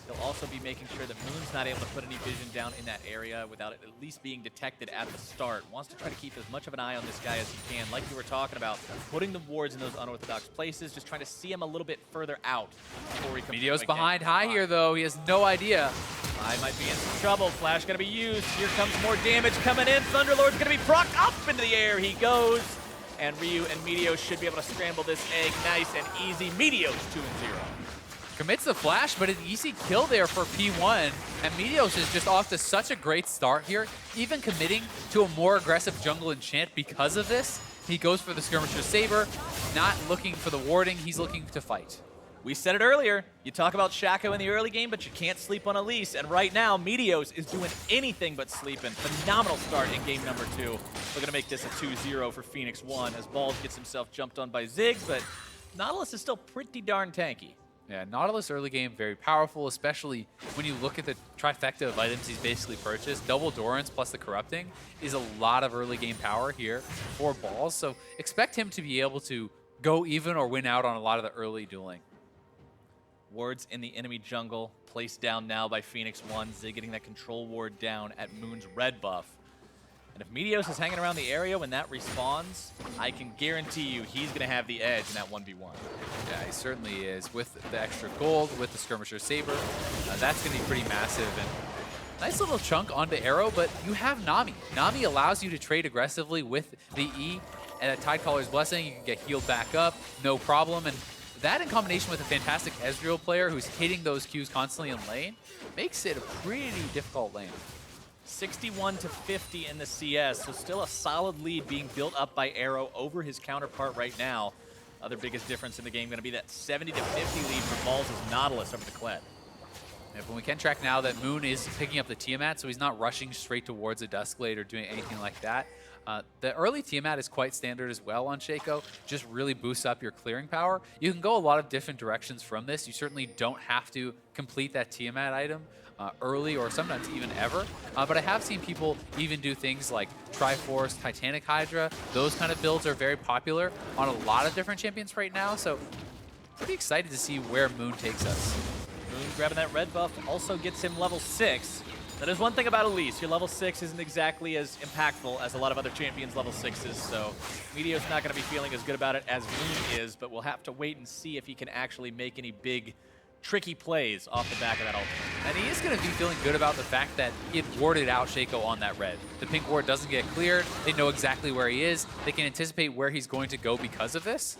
he'll also be making sure that Moon's not able to put any vision down in that area without it at least being detected at the start. Wants to try to keep as much of an eye on this guy as he can, like you were talking about, putting the wards in those unorthodox places, just trying to see him a little bit further out before he comes. Meteos behind high here, though. He has no idea. I might be in some trouble. Flash gonna be used. Here comes more damage coming in. Thunderlord's gonna be procced up into the air. He goes. And Ryu and Meteos should be able to scramble this egg nice and easy. Meteos 2-0. Commits the flash, but an easy kill there for P1. And Meteos is just off to such a great start here, even committing to a more aggressive jungle enchant because of this. He goes for the Skirmisher Saber, not looking for the warding, he's looking to fight. We said it earlier, you talk about Shaco in the early game, but you can't sleep on Elise. And right now, Meteos is doing anything but sleeping. Phenomenal start in game number 2. We're gonna make this a 2-0 for Phoenix 1 as Balls gets himself jumped on by Ziggs, but Nautilus is still pretty darn tanky. Yeah, Nautilus early game, very powerful, especially when you look at the trifecta of items he's basically purchased. Double Dorans plus the Corrupting is a lot of early game power here for Balls, so expect him to be able to go even or win out on a lot of the early dueling. Wards in the enemy jungle, placed down now by Phoenix 1. Zig getting that control ward down at Moon's red buff. And if Meteos is hanging around the area when that respawns, I can guarantee you he's going to have the edge in that 1v1. Yeah, he certainly is. With the extra gold, with the Skirmisher Saber, that's going to be pretty massive. And nice little chunk onto Arrow, but you have Nami. Nami allows you to trade aggressively with the E and a Tidecaller's Blessing. You can get healed back up, no problem. And that in combination with a fantastic Ezreal player who's hitting those Qs constantly in lane makes it a pretty difficult lane. 61-50 in the CS, so still a solid lead being built up by Arrow over his counterpart right now. Other biggest difference in the game going to be that 70-50 lead for Balls' Nautilus over the Kled. And we can track now that Moon is picking up the Tiamat, so he's not rushing straight towards a Duskblade or doing anything like that. The early Tiamat is quite standard as well on Shaco, just really boosts up your clearing power. You can go a lot of different directions from this. You certainly don't have to complete that Tiamat item early or sometimes even ever. But I have seen people even do things like Triforce, Titanic Hydra. Those kind of builds are very popular on a lot of different champions right now, so pretty excited to see where Moon takes us. Moon grabbing that red buff also gets him level 6. That is one thing about Elise. Your level 6 isn't exactly as impactful as a lot of other champions' level 6s, so Meteos not going to be feeling as good about it as Moon is, but we'll have to wait and see if he can actually make any big, tricky plays off the back of that ultimate. And he is going to be feeling good about the fact that he had warded out Shaco on that red. The pink ward doesn't get cleared. They know exactly where he is. They can anticipate where he's going to go because of this.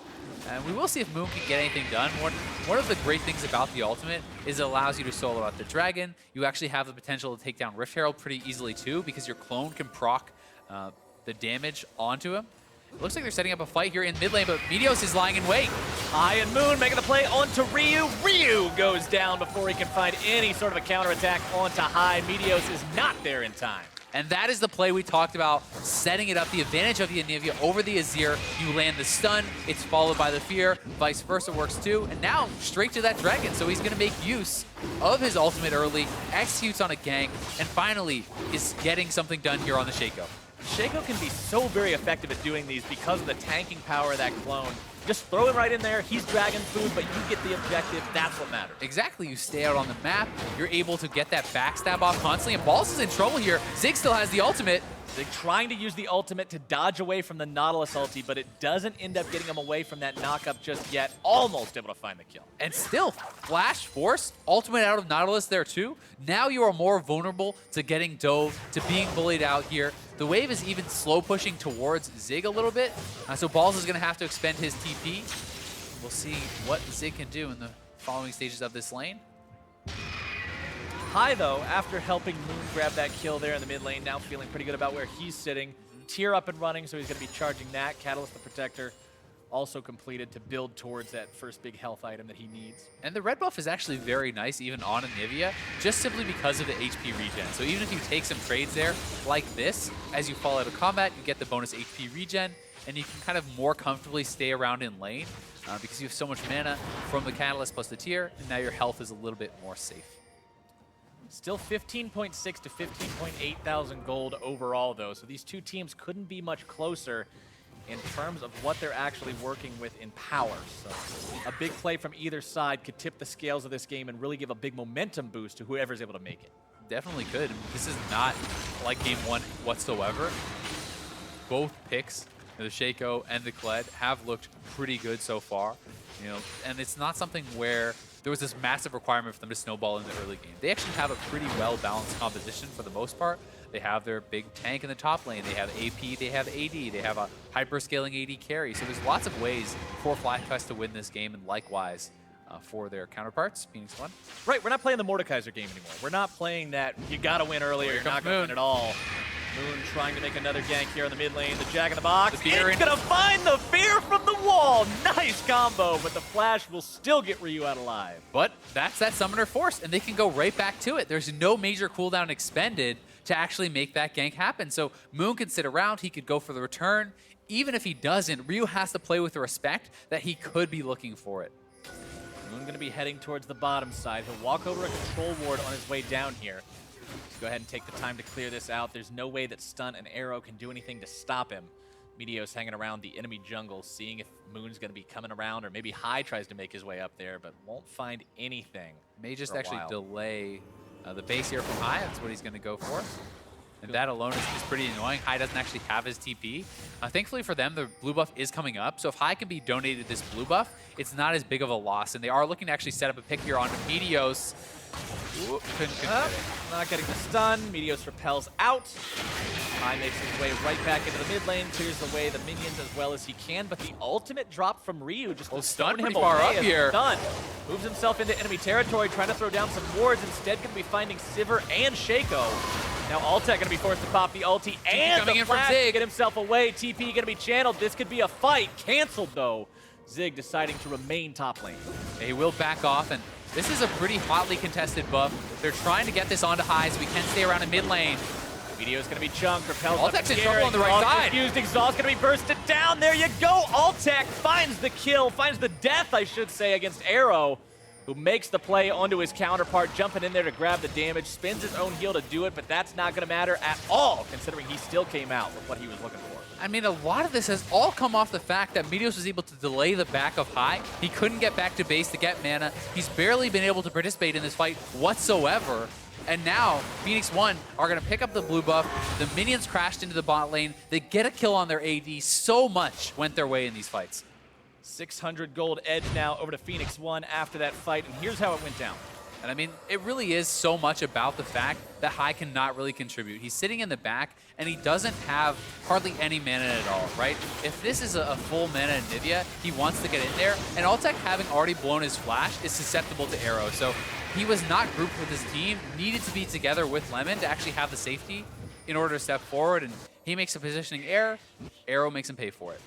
And we will see if Moon can get anything done. One of the great things about the ultimate is it allows you to solo out the dragon. You actually have the potential to take down Rift Herald pretty easily too, because your clone can proc the damage onto him. It looks like they're setting up a fight here in mid lane, but Meteos is lying in wait. High and Moon making the play onto Ryu. Ryu goes down before he can find any sort of a counterattack onto High. Meteos is not there in time. And that is the play we talked about, setting it up, the advantage of the Anivia over the Azir. You land the stun, it's followed by the fear, vice versa works too, and now straight to that dragon. So he's gonna make use of his ultimate early, executes on a gank, and finally is getting something done here on the Shaco. Shaco can be so very effective at doing these because of the tanking power of that clone. Just throw it right in there, he's dragon food, but you get the objective, that's what matters. Exactly, you stay out on the map, you're able to get that backstab off constantly, and Balls is in trouble here. Zig still has the ultimate. Zig trying to use the ultimate to dodge away from the Nautilus ulti, but it doesn't end up getting him away from that knockup just yet. Almost able to find the kill. And still, Flash Force, ultimate out of Nautilus there too. Now you are more vulnerable to getting dove, to being bullied out here. The wave is even slow pushing towards Zig a little bit, so Balls is going to have to expend his TP. We'll see what Zig can do in the following stages of this lane. High, though, after helping Moon grab that kill there in the mid lane, now feeling pretty good about where he's sitting. Tier up and running, so he's going to be charging that. Catalyst the Protector also completed to build towards that first big health item that he needs. And the red buff is actually very nice, even on Anivia, just simply because of the HP regen. So even if you take some trades there, like this, as you fall out of combat, you get the bonus HP regen, and you can kind of more comfortably stay around in lane because you have so much mana from the Catalyst plus the tier, and now your health is a little bit more safe. Still 15.6 to 15.8 thousand gold overall, though. So these two teams couldn't be much closer in terms of what they're actually working with in power. So a big play from either side could tip the scales of this game and really give a big momentum boost to whoever's able to make it. Definitely could. This is not like game one whatsoever. Both picks, the Shaco and the Kled, have looked pretty good so far. You know, and it's not something where there was this massive requirement for them to snowball in the early game. They actually have a pretty well-balanced composition for the most part. They have their big tank in the top lane. They have AP, they have AD, they have a hyper-scaling AD carry. So there's lots of ways for FlyQuest to win this game, and likewise for their counterparts, FlyQuest. Right, we're not playing the Mordekaiser game anymore. We're not playing that you gotta win early or you're not gonna win at all. Moon trying to make another gank here in the mid lane. The Jack in the Box. It's gonna find the fear from the wall. Nice combo, but the flash will still get Ryu out alive. But that's that summoner force, and they can go right back to it. There's no major cooldown expended to actually make that gank happen. So Moon can sit around, he could go for the return. Even if he doesn't, Ryu has to play with the respect that he could be looking for it. Moon gonna be heading towards the bottom side. He'll walk over a control ward on his way down here. Let's go ahead and take the time to clear this out. There's no way that Stun and Arrow can do anything to stop him. Meteos hanging around the enemy jungle, seeing if Moon's going to be coming around, or maybe High tries to make his way up there, but won't find anything. May just actually delay the base here from High. That's what he's going to go for. And that alone is pretty annoying. High doesn't actually have his TP. Thankfully for them, the blue buff is coming up. So if High can be donated this blue buff, it's not as big of a loss. And they are looking to actually set up a pick here onto Meteos. Ooh, couldn't get it. Not getting the stun. Meteos repels out. High makes his way right back into the mid lane, clears away the minions as well as he can, but the ultimate drop from Ryu just stun him pretty far up here. Stun. Moves himself into enemy territory, trying to throw down some wards. Instead, going to be finding Sivir and Shaco. Now Altec going to be forced to pop the ulti and the flash to get himself away. TP going to be channeled. This could be a fight. Canceled though. Zig deciding to remain top lane. He will back off, and this is a pretty hotly contested buff. They're trying to get this onto High so we can stay around in mid lane. Meteo's gonna be chunked, repels Altec's in trouble on the right side. Confused, Exhaust gonna be bursted down. There you go. Altec finds the kill, finds the death, I should say, against Arrow, who makes the play onto his counterpart, jumping in there to grab the damage, spins his own heal to do it, but that's not gonna matter at all, considering he still came out with what he was looking for. I mean, a lot of this has all come off the fact that Meteos was able to delay the back of High. He couldn't get back to base to get mana. He's barely been able to participate in this fight whatsoever. And now, FlyQuest are going to pick up the blue buff. The minions crashed into the bot lane. They get a kill on their AD. So much went their way in these fights. 600 gold edge now over to FlyQuest after that fight, and here's how it went down. And I mean, it really is so much about the fact that High cannot really contribute. He's sitting in the back, and he doesn't have hardly any mana at all, right? If this is a full mana Anivia, he wants to get in there, and Altec, having already blown his flash, is susceptible to Arrow. So he was not grouped with his team, needed to be together with Lemon to actually have the safety in order to step forward, and he makes a positioning error. Arrow makes him pay for it.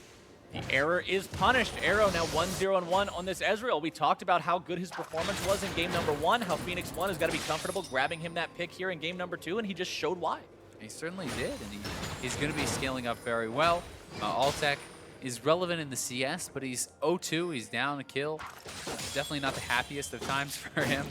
The error is punished. Arrow now 1-0-1 on this Ezreal. We talked about how good his performance was in game number 1, how FlyQuest has got to be comfortable grabbing him that pick here in game number 2, and he just showed why. He certainly did, and he's going to be scaling up very well. Altec is relevant in the CS, but he's 0-2. He's down a kill. Definitely not the happiest of times for him.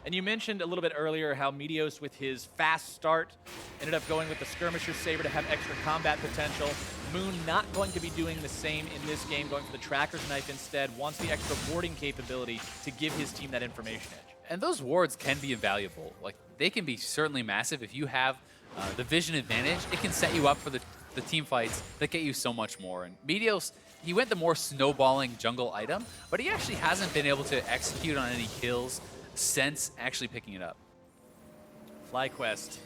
And you mentioned a little bit earlier how Meteos, with his fast start, ended up going with the Skirmisher Saber to have extra combat potential. Moon not going to be doing the same in this game, going for the Tracker's Knife instead, wants the extra warding capability to give his team that information edge. And those wards can be invaluable. Like, they can be certainly massive. If you have the vision advantage, it can set you up for the team fights that get you so much more. And Meteos, he went the more snowballing jungle item, but he actually hasn't been able to execute on any kills since actually picking it up. FlyQuest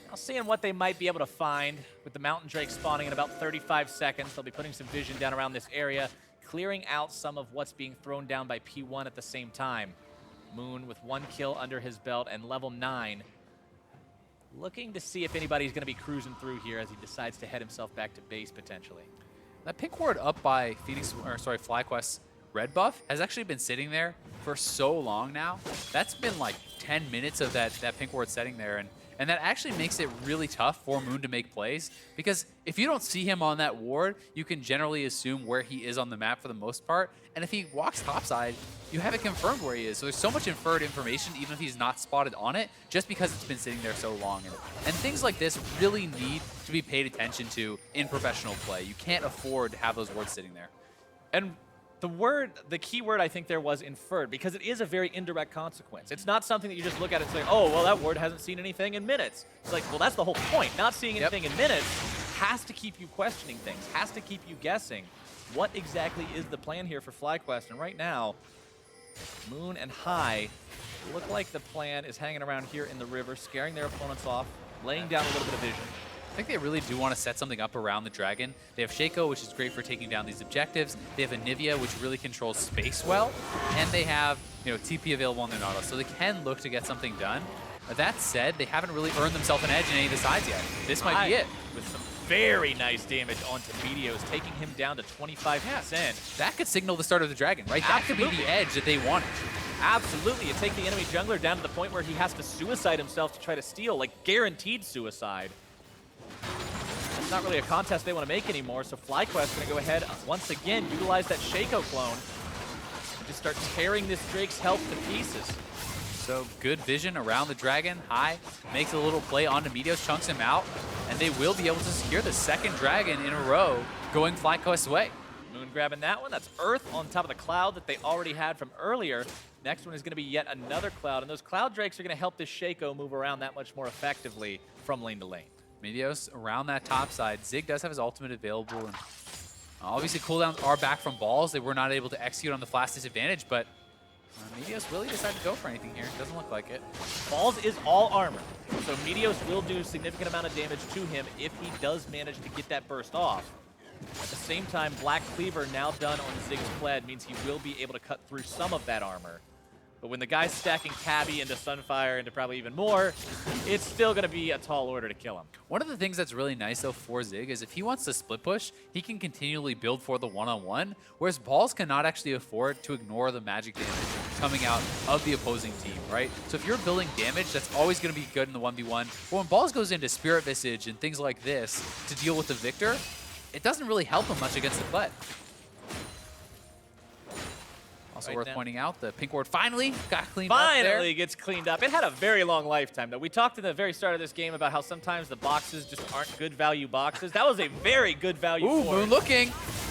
now seeing what they might be able to find with the Mountain Drake spawning in about 35 seconds. They'll be putting some vision down around this area, clearing out some of what's being thrown down by P1 at the same time. Moon with 1 kill under his belt and level 9. Looking to see if anybody's going to be cruising through here as he decides to head himself back to base potentially. That pink ward up by FlyQuest's red buff has actually been sitting there for so long now. That's been like 10 minutes of that pink ward sitting there, and And that actually makes it really tough for Moon to make plays, because if you don't see him on that ward, you can generally assume where he is on the map for the most part. And if he walks topside, you have it confirmed where he is. So there's so much inferred information, even if he's not spotted on it, just because it's been sitting there so long. And things like this really need to be paid attention to in professional play. You can't afford to have those wards sitting there. And the key word I think there was inferred, because it is a very indirect consequence. It's not something that you just look at and say, oh, well, that ward hasn't seen anything in minutes. It's like, well, that's the whole point. Not seeing anything in minutes has to keep you questioning things, has to keep you guessing. What exactly is the plan here for FlyQuest? And right now, Moon and High look like the plan is hanging around here in the river, scaring their opponents off, laying down a little bit of vision. I think they really do want to set something up around the dragon. They have Shaco, which is great for taking down these objectives. They have Anivia, which really controls space well. And they have, TP available on their Nautilus, so they can look to get something done. That said, they haven't really earned themselves an edge in any of the sides yet. This might be it. With some very nice damage onto Meteos, taking him down to 25%. That could signal the start of the dragon, right? That could be the edge that they wanted. Absolutely. You take the enemy jungler down to the point where he has to suicide himself to try to steal, like guaranteed suicide. It's not really a contest they want to make anymore, so FlyQuest going to go ahead once again, utilize that Shaco clone, and just start tearing this Drake's health to pieces. So good vision around the dragon. High makes a little play onto Meteos, chunks him out, and they will be able to secure the second dragon in a row going FlyQuest's way. Moon grabbing that one. That's Earth on top of the cloud that they already had from earlier. Next one is going to be yet another cloud, and those cloud drakes are going to help this Shaco move around that much more effectively from lane to lane. Meteos around that top side. Zig does have his ultimate available, and obviously cooldowns are back from balls. They were not able to execute on the flash disadvantage, but Meteos really decided to go for anything here. Doesn't look like it. Balls is all armor, so Meteos will do a significant amount of damage to him if he does manage to get that burst off. At the same time, Black Cleaver now done on Zig's Pled means he will be able to cut through some of that armor. But when the guy's stacking Cabby into Sunfire into probably even more, it's still going to be a tall order to kill him. One of the things that's really nice, though, for Zig is if he wants to split push, he can continually build for the one-on-one, whereas Balls cannot actually afford to ignore the magic damage coming out of the opposing team, right? So if you're building damage, that's always going to be good in the 1v1. But when Balls goes into Spirit Visage and things like this to deal with the Victor, it doesn't really help him much against the Pled. Also worth pointing out, the pink ward finally got cleaned up there. Finally gets cleaned up. It had a very long lifetime, though. We talked at the very start of this game about how sometimes the boxes just aren't good value boxes. That was a very good value Ooh, forward. Moon looking.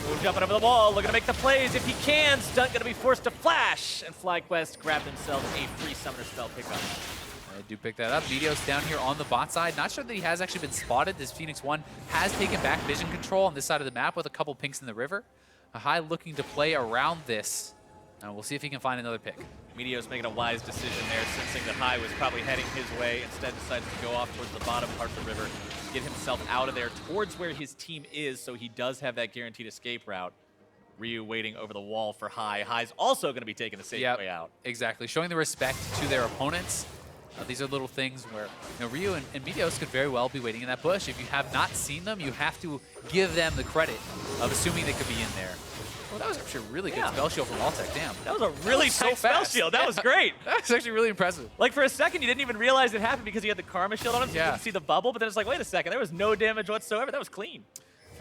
Moon jumping over the wall, looking to make the plays. If he can, Stunt going to be forced to flash. And FlyQuest grabbed himself a free summoner spell pickup. I do pick that up. Meteos down here on the bot side. Not sure that he has actually been spotted. This Phoenix 1 has taken back vision control on this side of the map with a couple pinks in the river. A High looking to play around this. And we'll see if he can find another pick. Meteos making a wise decision there, sensing that High was probably heading his way. Instead decided to go off towards the bottom part of the river, get himself out of there towards where his team is, so he does have that guaranteed escape route. Ryu waiting over the wall for High. High's also going to be taking the safe way out. Exactly. Showing the respect to their opponents. These are little things where Ryu and Meteos could very well be waiting in that bush. If you have not seen them, you have to give them the credit of assuming they could be in there. Well, that was actually a really good spell shield from Altec. Damn. That was a really tight spell shield. That was great. That was actually really impressive. Like, for a second, you didn't even realize it happened because he had the Karma shield on him, so you didn't see the bubble, but then it's like, wait a second, there was no damage whatsoever. That was clean.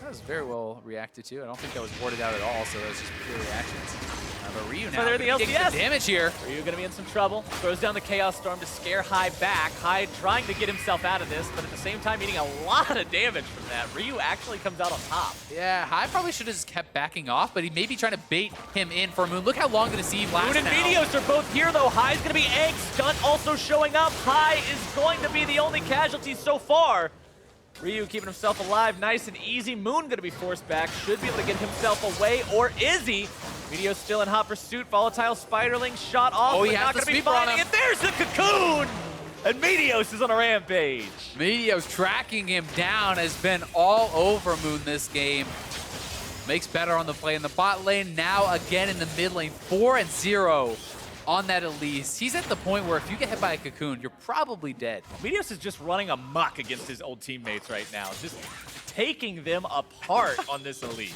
That was very well reacted to. I don't think that was warded out at all, so that was just pure reactions. But Ryu now taking some damage here. Ryu going to be in some trouble. Throws down the Chaos Storm to scare High back. High trying to get himself out of this, but at the same time eating a lot of damage from that. Ryu actually comes out on top. Yeah, High probably should have just kept backing off, but he may be trying to bait him in for Moon. Look how long the siege lasts Moon and Meteos are both here, though. High's going to be egged. Stunt also showing up. High is going to be the only casualty so far. Ryu keeping himself alive nice and easy. Moon going to be forced back. Should be able to get himself away, or is he? Meteos still in hot pursuit. Volatile Spiderling shot off. Oh, he has not going to be finding it. There's the cocoon! And Meteos is on a rampage. Meteos tracking him down has been all over Moon this game. Makes better on the play in the bot lane. Now again in the mid lane. 4-0 on that Elise. He's at the point where if you get hit by a cocoon, you're probably dead. Meteos is just running amok against his old teammates right now. Just taking them apart on this Elise.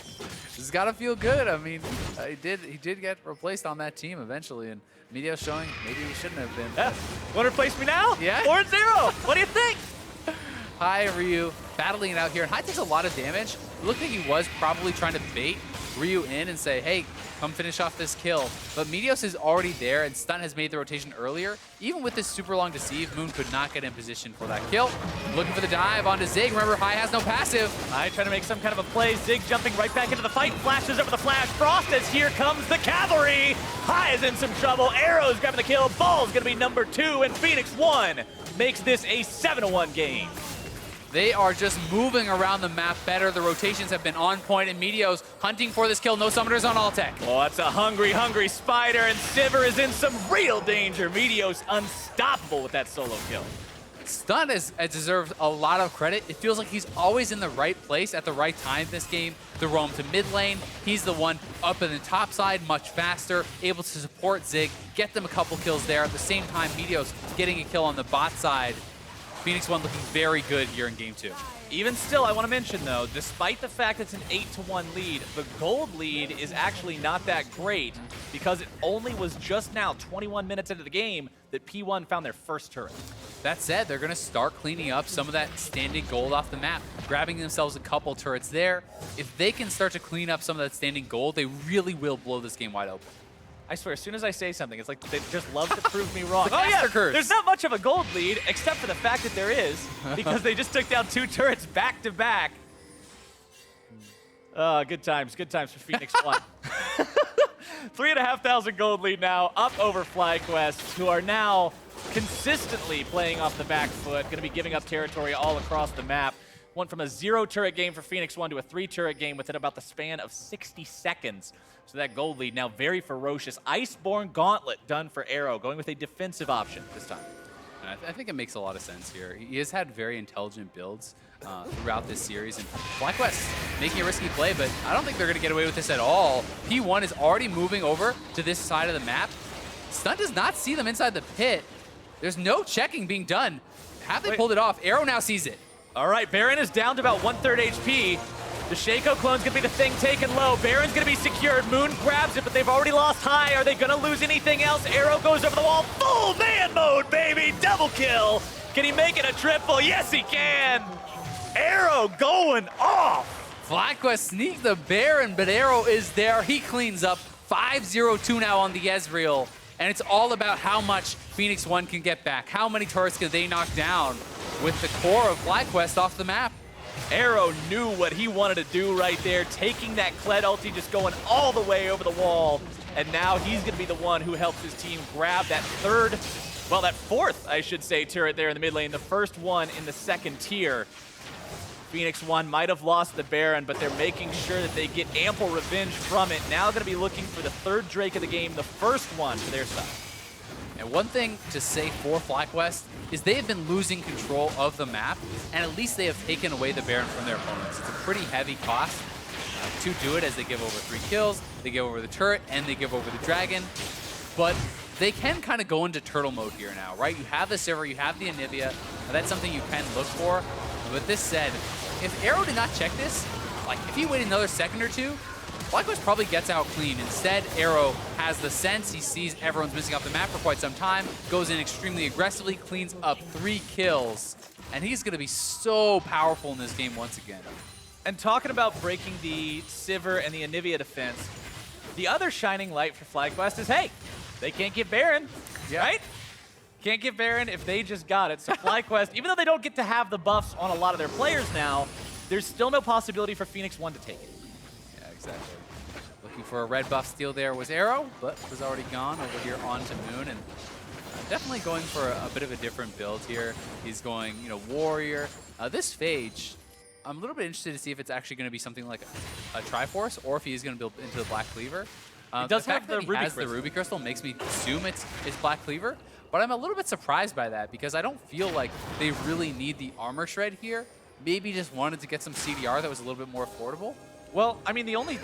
This has got to feel good. I mean, he did get replaced on that team eventually, and Meteos showing maybe he shouldn't have been. Yeah. Want to replace me now? Yeah. 4-0. What do you think? Hi, Ryu, battling it out here. And Hai takes a lot of damage. It looked like he was probably trying to bait Ryu in and say, hey, come finish off this kill. But Meteos is already there, and Stun has made the rotation earlier. Even with this super long deceive, Moon could not get in position for that kill. Looking for the dive onto Zig. Remember, Hai has no passive. Hai trying to make some kind of a play. Zig jumping right back into the fight. Flashes over the flash. Frost as here comes the cavalry. Hai is in some trouble. Arrow's grabbing the kill. Ball's going to be number 2, and Phoenix1 makes this a 7-1 game. They are just moving around the map better. The rotations have been on point, and Meteos hunting for this kill. No summoners on Altec. Oh, that's a hungry, hungry spider, and Sivir is in some real danger. Meteos unstoppable with that solo kill. Stun has deserved a lot of credit. It feels like he's always in the right place at the right time this game. The roam to mid lane, he's the one up in the top side much faster, able to support Zig, get them a couple kills there. At the same time, Meteos getting a kill on the bot side. Phoenix1 looking very good here in game 2. Even still, I want to mention, though, despite the fact it's an 8-1 lead, the gold lead is actually not that great because it only was just now, 21 minutes into the game, that P1 found their first turret. That said, they're going to start cleaning up some of that standing gold off the map, grabbing themselves a couple turrets there. If they can start to clean up some of that standing gold, they really will blow this game wide open. I swear, as soon as I say something, it's like they just love to prove me wrong. Oh yeah, there's not much of a gold lead, except for the fact that there is, because they just took down 2 turrets back to back. Good times for Phoenix1. 3,500 gold lead now, up over FlyQuest, who are now consistently playing off the back foot, going to be giving up territory all across the map. Went from a 0 turret game for Phoenix1 to a 3 turret game within about the span of 60 seconds. So that gold lead now very ferocious. Iceborne Gauntlet done for Arrow, going with a defensive option this time. I think it makes a lot of sense here. He has had very intelligent builds throughout this series, and FlyQuest making a risky play, but I don't think they're going to get away with this at all. P1 is already moving over to this side of the map. Stun does not see them inside the pit. There's no checking being done. Have they pulled it off? Arrow now sees it. All right, Baron is down to about 1/3 HP. The Shaco clone's gonna be the thing taken low. Baron's gonna be secured. Moon grabs it, but they've already lost Hai. Are they gonna lose anything else? Arrow goes over the wall. Full man mode, baby! Double kill! Can he make it a triple? Yes, he can! Arrow going off! FlyQuest sneak the Baron, but Arrow is there. He cleans up. 5-0-2 now on the Ezreal. And it's all about how much Phoenix1 can get back. How many turrets can they knock down with the core of FlyQuest off the map? Arrow knew what he wanted to do right there, taking that Kled ulti, just going all the way over the wall. And now he's going to be the one who helps his team grab that that fourth, I should say, turret there in the mid lane. The first one in the second tier. Phoenix1 might have lost the Baron, but they're making sure that they get ample revenge from it. Now going to be looking for the 3rd Drake of the game, the first one for their side. And one thing to say for FlyQuest is they have been losing control of the map, and at least they have taken away the Baron from their opponents. It's a pretty heavy cost to do it, as they give over 3 kills, they give over the turret, and they give over the dragon. But they can kind of go into turtle mode here now, right? You have the Sivir, you have the Anivia. That's something you can look for. But this said, if Arrow did not check this, like if he waited another second or two, FlyQuest probably gets out clean. Instead, Arrow has the sense. He sees everyone's missing off the map for quite some time, goes in extremely aggressively, cleans up 3 kills, and he's going to be so powerful in this game once again. And talking about breaking the Sivir and the Anivia defense, the other shining light for FlyQuest is, hey, they can't get Baron, right? Can't get Baron if they just got it. So FlyQuest, even though they don't get to have the buffs on a lot of their players now, there's still no possibility for Phoenix1 to take it. Yeah, exactly. Looking for a red buff steal there was Arrow, but was already gone over here onto Moon. And definitely going for a bit of a different build here. He's going, Warrior. This Phage, I'm a little bit interested to see if it's actually going to be something like a Triforce, or if he is going to build into the Black Cleaver. He does have the Ruby Crystal. The Ruby Crystal makes me assume it's Black Cleaver, but I'm a little bit surprised by that because I don't feel like they really need the armor shred here. Maybe just wanted to get some CDR that was a little bit more affordable. Well, I mean, the only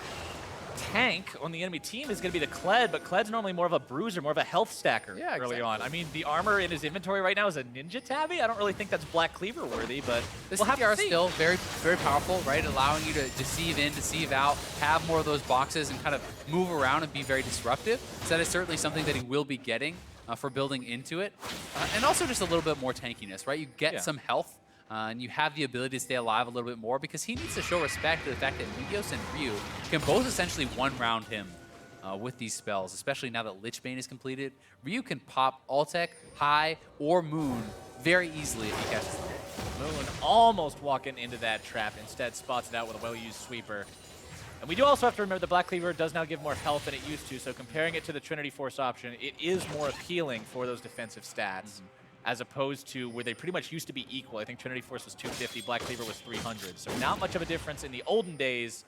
tank on the enemy team is going to be the Kled, but Kled's normally more of a bruiser, more of a health stacker early on. I mean, the armor in his inventory right now is a Ninja Tabby. I don't really think that's Black Cleaver worthy, but this we'll have CTR to see. is still very, very powerful, right? Allowing you to deceive in, deceive out, have more of those boxes and kind of move around and be very disruptive. So that is certainly something that he will be getting for building into it. And also just a little bit more tankiness, right? You get some health. And you have the ability to stay alive a little bit more because he needs to show respect to the fact that Meteos and Ryu can both essentially one-round him with these spells, especially now that Lichbane is completed. Ryu can pop Altec, High, or Moon very easily if he catches them. Moon almost walking into that trap, instead spots it out with a well-used sweeper. And we do also have to remember the Black Cleaver does now give more health than it used to, so comparing it to the Trinity Force option, it is more appealing for those defensive stats. As opposed to where they pretty much used to be equal. I think Trinity Force was 250, Black Cleaver was 300. So not much of a difference in the olden days,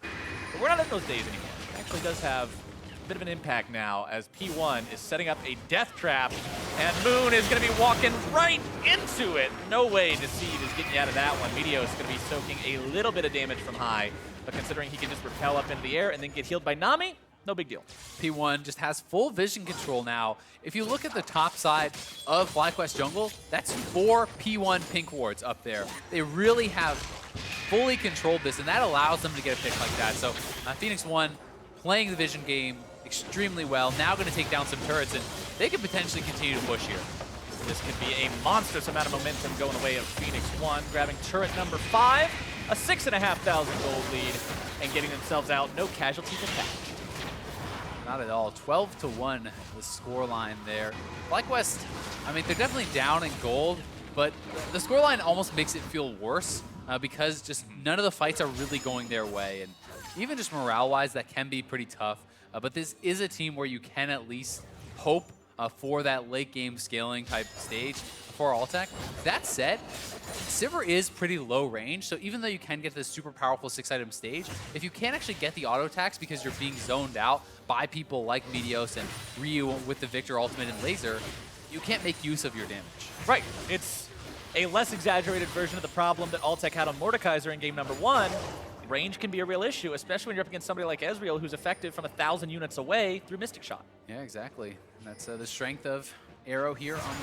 but we're not in those days anymore. It actually does have a bit of an impact now as P1 is setting up a death trap, and Moon is going to be walking right into it. No way Deceive is getting you out of that one. Meteos is going to be soaking a little bit of damage from High, but considering he can just repel up into the air and then get healed by Nami, no big deal. P1 just has full vision control now. If you look at the top side of FlyQuest Jungle, that's 4 P1 pink wards up there. They really have fully controlled this, and that allows them to get a pick like that. So Phoenix 1 playing the vision game extremely well, now going to take down some turrets, and they could potentially continue to push here. This could be a monstrous amount of momentum going away of Phoenix 1, grabbing turret number 5, a 6,500 gold lead, and getting themselves out. No casualties attached. Not at all. 12-1, the scoreline there. FlyQuest, I mean, they're definitely down in gold, but the scoreline almost makes it feel worse because just none of the fights are really going their way. And even just morale-wise, that can be pretty tough. But this is a team where you can at least hope for that late-game scaling type stage for Altec. That said, Sivir is pretty low range, so even though you can get this super powerful 6-item stage, if you can't actually get the auto attacks because you're being zoned out by people like Meteos and Ryu with the Victor ultimate and laser, you can't make use of your damage. Right. It's a less exaggerated version of the problem that Altec had on Mordekaiser in game number 1. Range can be a real issue, especially when you're up against somebody like Ezreal who's effective from 1,000 units away through Mystic Shot. Yeah, exactly. And that's the strength of Arrow here on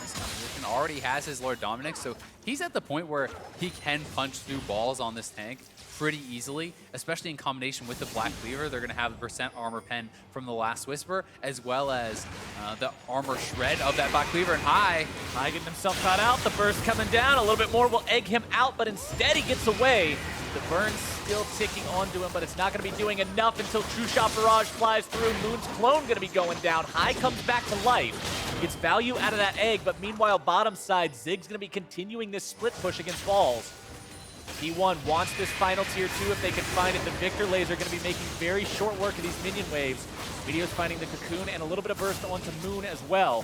this composition. Already has his Lord Dominic, so he's at the point where he can punch through balls on this tank pretty easily, especially in combination with the Black Cleaver. They're going to have the percent armor pen from the Last Whisper, as well as the armor shred of that Black Cleaver. And High getting himself caught out. The burst coming down. A little bit more will egg him out, but instead he gets away. The burn's still ticking onto him, but it's not going to be doing enough until True Shot Barrage flies through. Moon's clone going to be going down. High comes back to life. Gets value out of that egg, but meanwhile, bottom side, Zig's going to be continuing this split push against Balls. P1 wants this final tier 2 if they can find it. The Victor Laser going to be making very short work of these minion waves. Meteos finding the Cocoon and a little bit of burst onto Moon as well.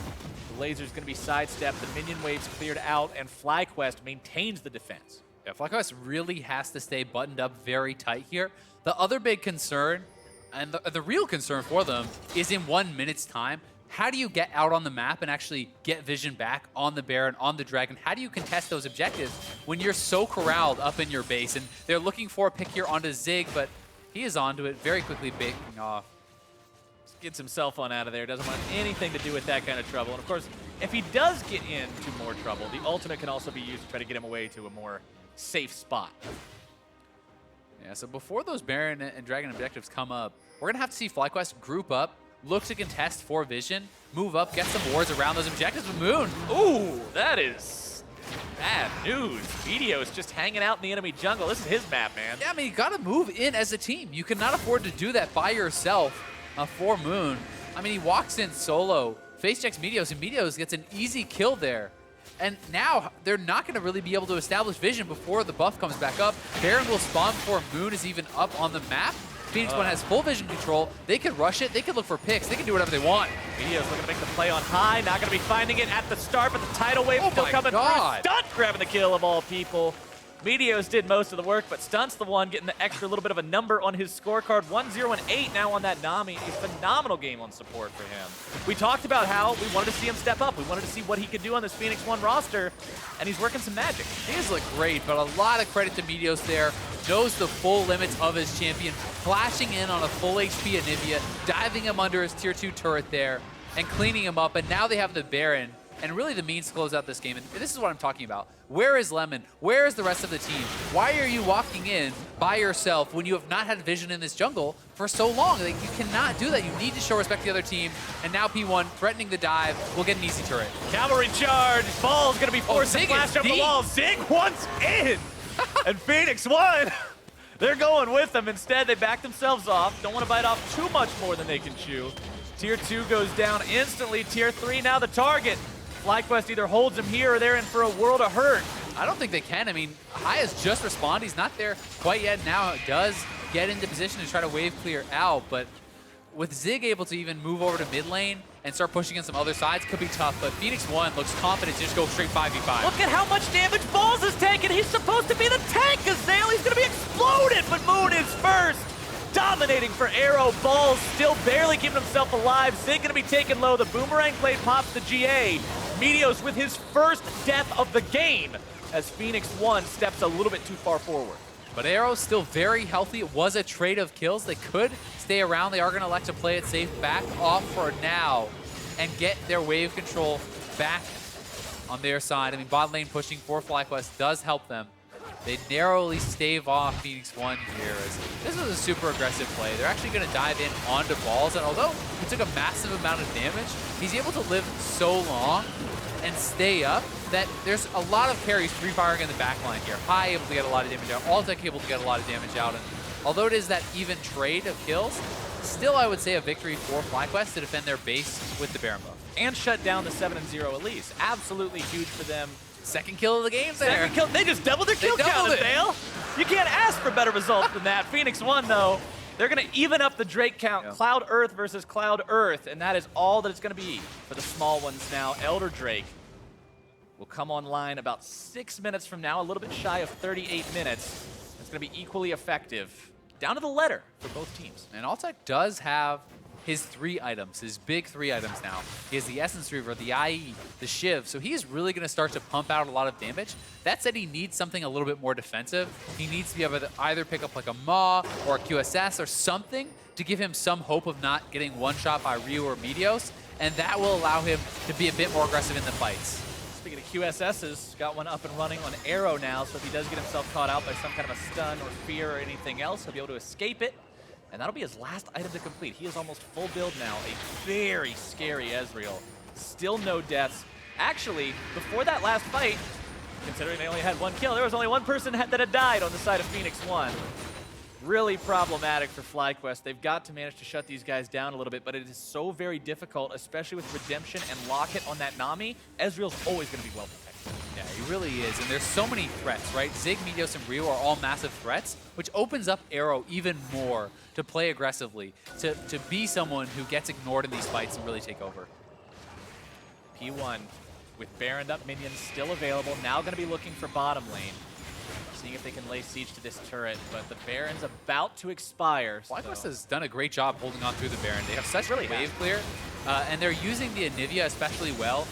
The Laser's going to be sidestepped, the minion waves cleared out, and FlyQuest maintains the defense. Yeah, FlyQuest really has to stay buttoned up very tight here. The other big concern, and the real concern for them, is in 1 minute's time, how do you get out on the map and actually get vision back on the Baron, on the Dragon? How do you contest those objectives when you're so corralled up in your base? And they're looking for a pick here onto Zig, but he is onto it, very quickly backing off. Just gets himself on out of there, doesn't want anything to do with that kind of trouble. And of course, if he does get into more trouble, the ultimate can also be used to try to get him away to a more safe spot. Yeah, so before those Baron and Dragon objectives come up, we're going to have to see FlyQuest group up, look to contest for vision, move up, get some wards around those objectives with Moon. Ooh, that is bad news. Meteos just hanging out in the enemy jungle. This is his map, man. Yeah, I mean, you got to move in as a team. You cannot afford to do that by yourself for Moon. I mean, he walks in solo, face checks Meteos, and Meteos gets an easy kill there. And now they're not going to really be able to establish vision before the buff comes back up. Baron will spawn before Moon is even up on the map. Phoenix 1 has full vision control. They can rush it. They can look for picks. They can do whatever they want. Meteos looking to make the play on High. Not going to be finding it at the start, but the tidal wave still coming through. Stunt grabbing the kill of all people. Meteos did most of the work, but Stunt's the one getting the extra little bit of a number on his scorecard. 1-0 and 8 now on that Nami. A phenomenal game on support for him. We talked about how we wanted to see him step up. We wanted to see what he could do on this Phoenix 1 roster, and he's working some magic. He has looked great, but a lot of credit to Meteos there. knows the full limits of his champion, flashing in on a full HP Anivia, diving him under his tier 2 turret there, and cleaning him up. And now they have the Baron, and really the means to close out this game. And this is what I'm talking about. Where is Lemon? Where is the rest of the team? Why are you walking in by yourself when you have not had vision in this jungle for so long? Like, you cannot do that. You need to show respect to the other team. And now P1 threatening the dive will get an easy turret. Cavalry charge. Ball's going to be forced to flash up the wall. Zig once in. And FlyQuest, they're going with them. Instead, they back themselves off. Don't want to bite off too much more than they can chew. Tier 2 goes down instantly. Tier 3 now the target. FlyQuest either holds him here or they're in for a world of hurt. I don't think they can. I mean, Hai has just respawned. He's not there quite yet. Now it does get into position to try to wave clear out, but with Zig able to even move over to mid lane and start pushing in some other sides, could be tough, but FlyQuest looks confident to just go straight 5v5. Look at how much damage Balls has taken. He's supposed to be the tank. Azale, he's going to be exploded, but Moon is first. Dominating for Arrow. Balls still barely keeping himself alive. Zig going to be taken low. The Boomerang blade pops the GA. Meteos with his first death of the game as FlyQuest steps a little bit too far forward. But Arrow's still very healthy. It was a trade of kills. They could stay around. They are going to elect to play it safe. Back off for now and get their wave control back on their side. I mean, bot lane pushing for FlyQuest does help them. They narrowly stave off FlyQuest here. As this was a super aggressive play. They're actually going to dive in onto Balls, and although he took a massive amount of damage, he's able to live so long and stay up that there's a lot of carries free firing in the back line here. Hai able to get a lot of damage out, Altec able to get a lot of damage out, and although it is that even trade of kills, still I would say a victory for FlyQuest to defend their base with the Baron buff. And shut down the 7-0 Elise. Absolutely huge for them. Second kill of the game there. Second kill. They just doubled their kill count, Azale. You can't ask for better results than that. FlyQuest, though, they're going to even up the Drake count. Yeah. Cloud Earth versus Cloud Earth, and that is all that it's going to be for the small ones now. Elder Drake will come online about 6 minutes from now, a little bit shy of 38 minutes. It's going to be equally effective, down to the letter for both teams. And Altec does have his 3 items, his big 3 items now. He has the Essence Reaver, the IE, the Shiv, so he is really going to start to pump out a lot of damage. That said, he needs something a little bit more defensive. He needs to be able to either pick up like a Maw or a QSS or something to give him some hope of not getting one-shot by Ryu or Meteos, and that will allow him to be a bit more aggressive in the fights. Speaking of QSSs, got one up and running on Arrow now, so if he does get himself caught out by some kind of a stun or fear or anything else, he'll be able to escape it. And that'll be his last item to complete. He is almost full build now. A very scary Ezreal. Still no deaths. Actually, before that last fight, considering they only had 1 kill, there was only 1 person that had died on the side of FlyQuest. Really problematic for FlyQuest. They've got to manage to shut these guys down a little bit, but it is so very difficult, especially with Redemption and Locket on that Nami. Ezreal's always going to be well protected. Yeah, he really is, and there's so many threats, right? Zig, Meteos, and Ryu are all massive threats, which opens up Arrow even more to play aggressively, to be someone who gets ignored in these fights and really take over. P1 with Baroned up minions still available, now going to be looking for bottom lane. Seeing if they can lay siege to this turret, but the Baron's about to expire. FlyQuest has done a great job holding on through the Baron. They have such a wave clear, and they're using the Anivia especially well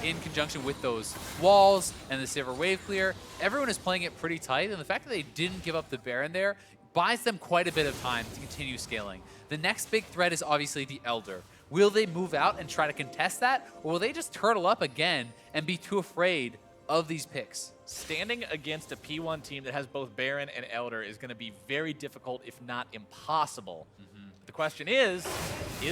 in conjunction with those walls and the Sivir wave clear. Everyone is playing it pretty tight, and the fact that they didn't give up the Baron there buys them quite a bit of time to continue scaling. The next big threat is obviously the Elder. Will they move out and try to contest that, or will they just turtle up again and be too afraid of these picks? Standing against a P1 team that has both Baron and Elder is going to be very difficult, if not impossible. The question is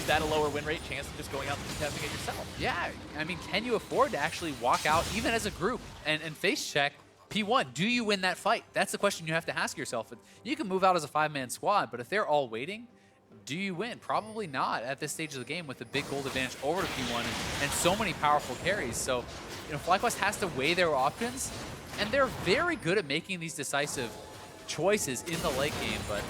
that a lower win rate chance of just going out and contesting it yourself? Yeah, I mean, can you afford to actually walk out, even as a group, and face check P1? Do you win that fight? That's the question you have to ask yourself. You can move out as a 5-man squad, but if they're all waiting, do you win? Probably not at this stage of the game with the big gold advantage over to P1 and so many powerful carries. So, you know, FlyQuest has to weigh their options, and they're very good at making these decisive choices in the late game, but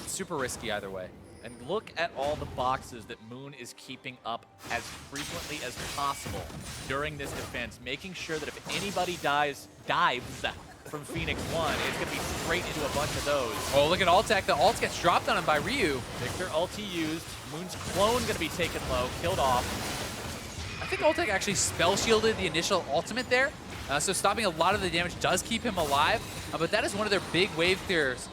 super risky either way. And look at all the boxes that Moon is keeping up as frequently as possible during this defense, making sure that if anybody dives from FlyQuest, it's going to be straight into a bunch of those. Oh, look at Altec. The ult gets dropped on him by Ryu. Victor ulti used. Moon's clone going to be taken low, killed off. I think Altec actually spell shielded the initial ultimate there, so stopping a lot of the damage does keep him alive, but that is one of their big wave clears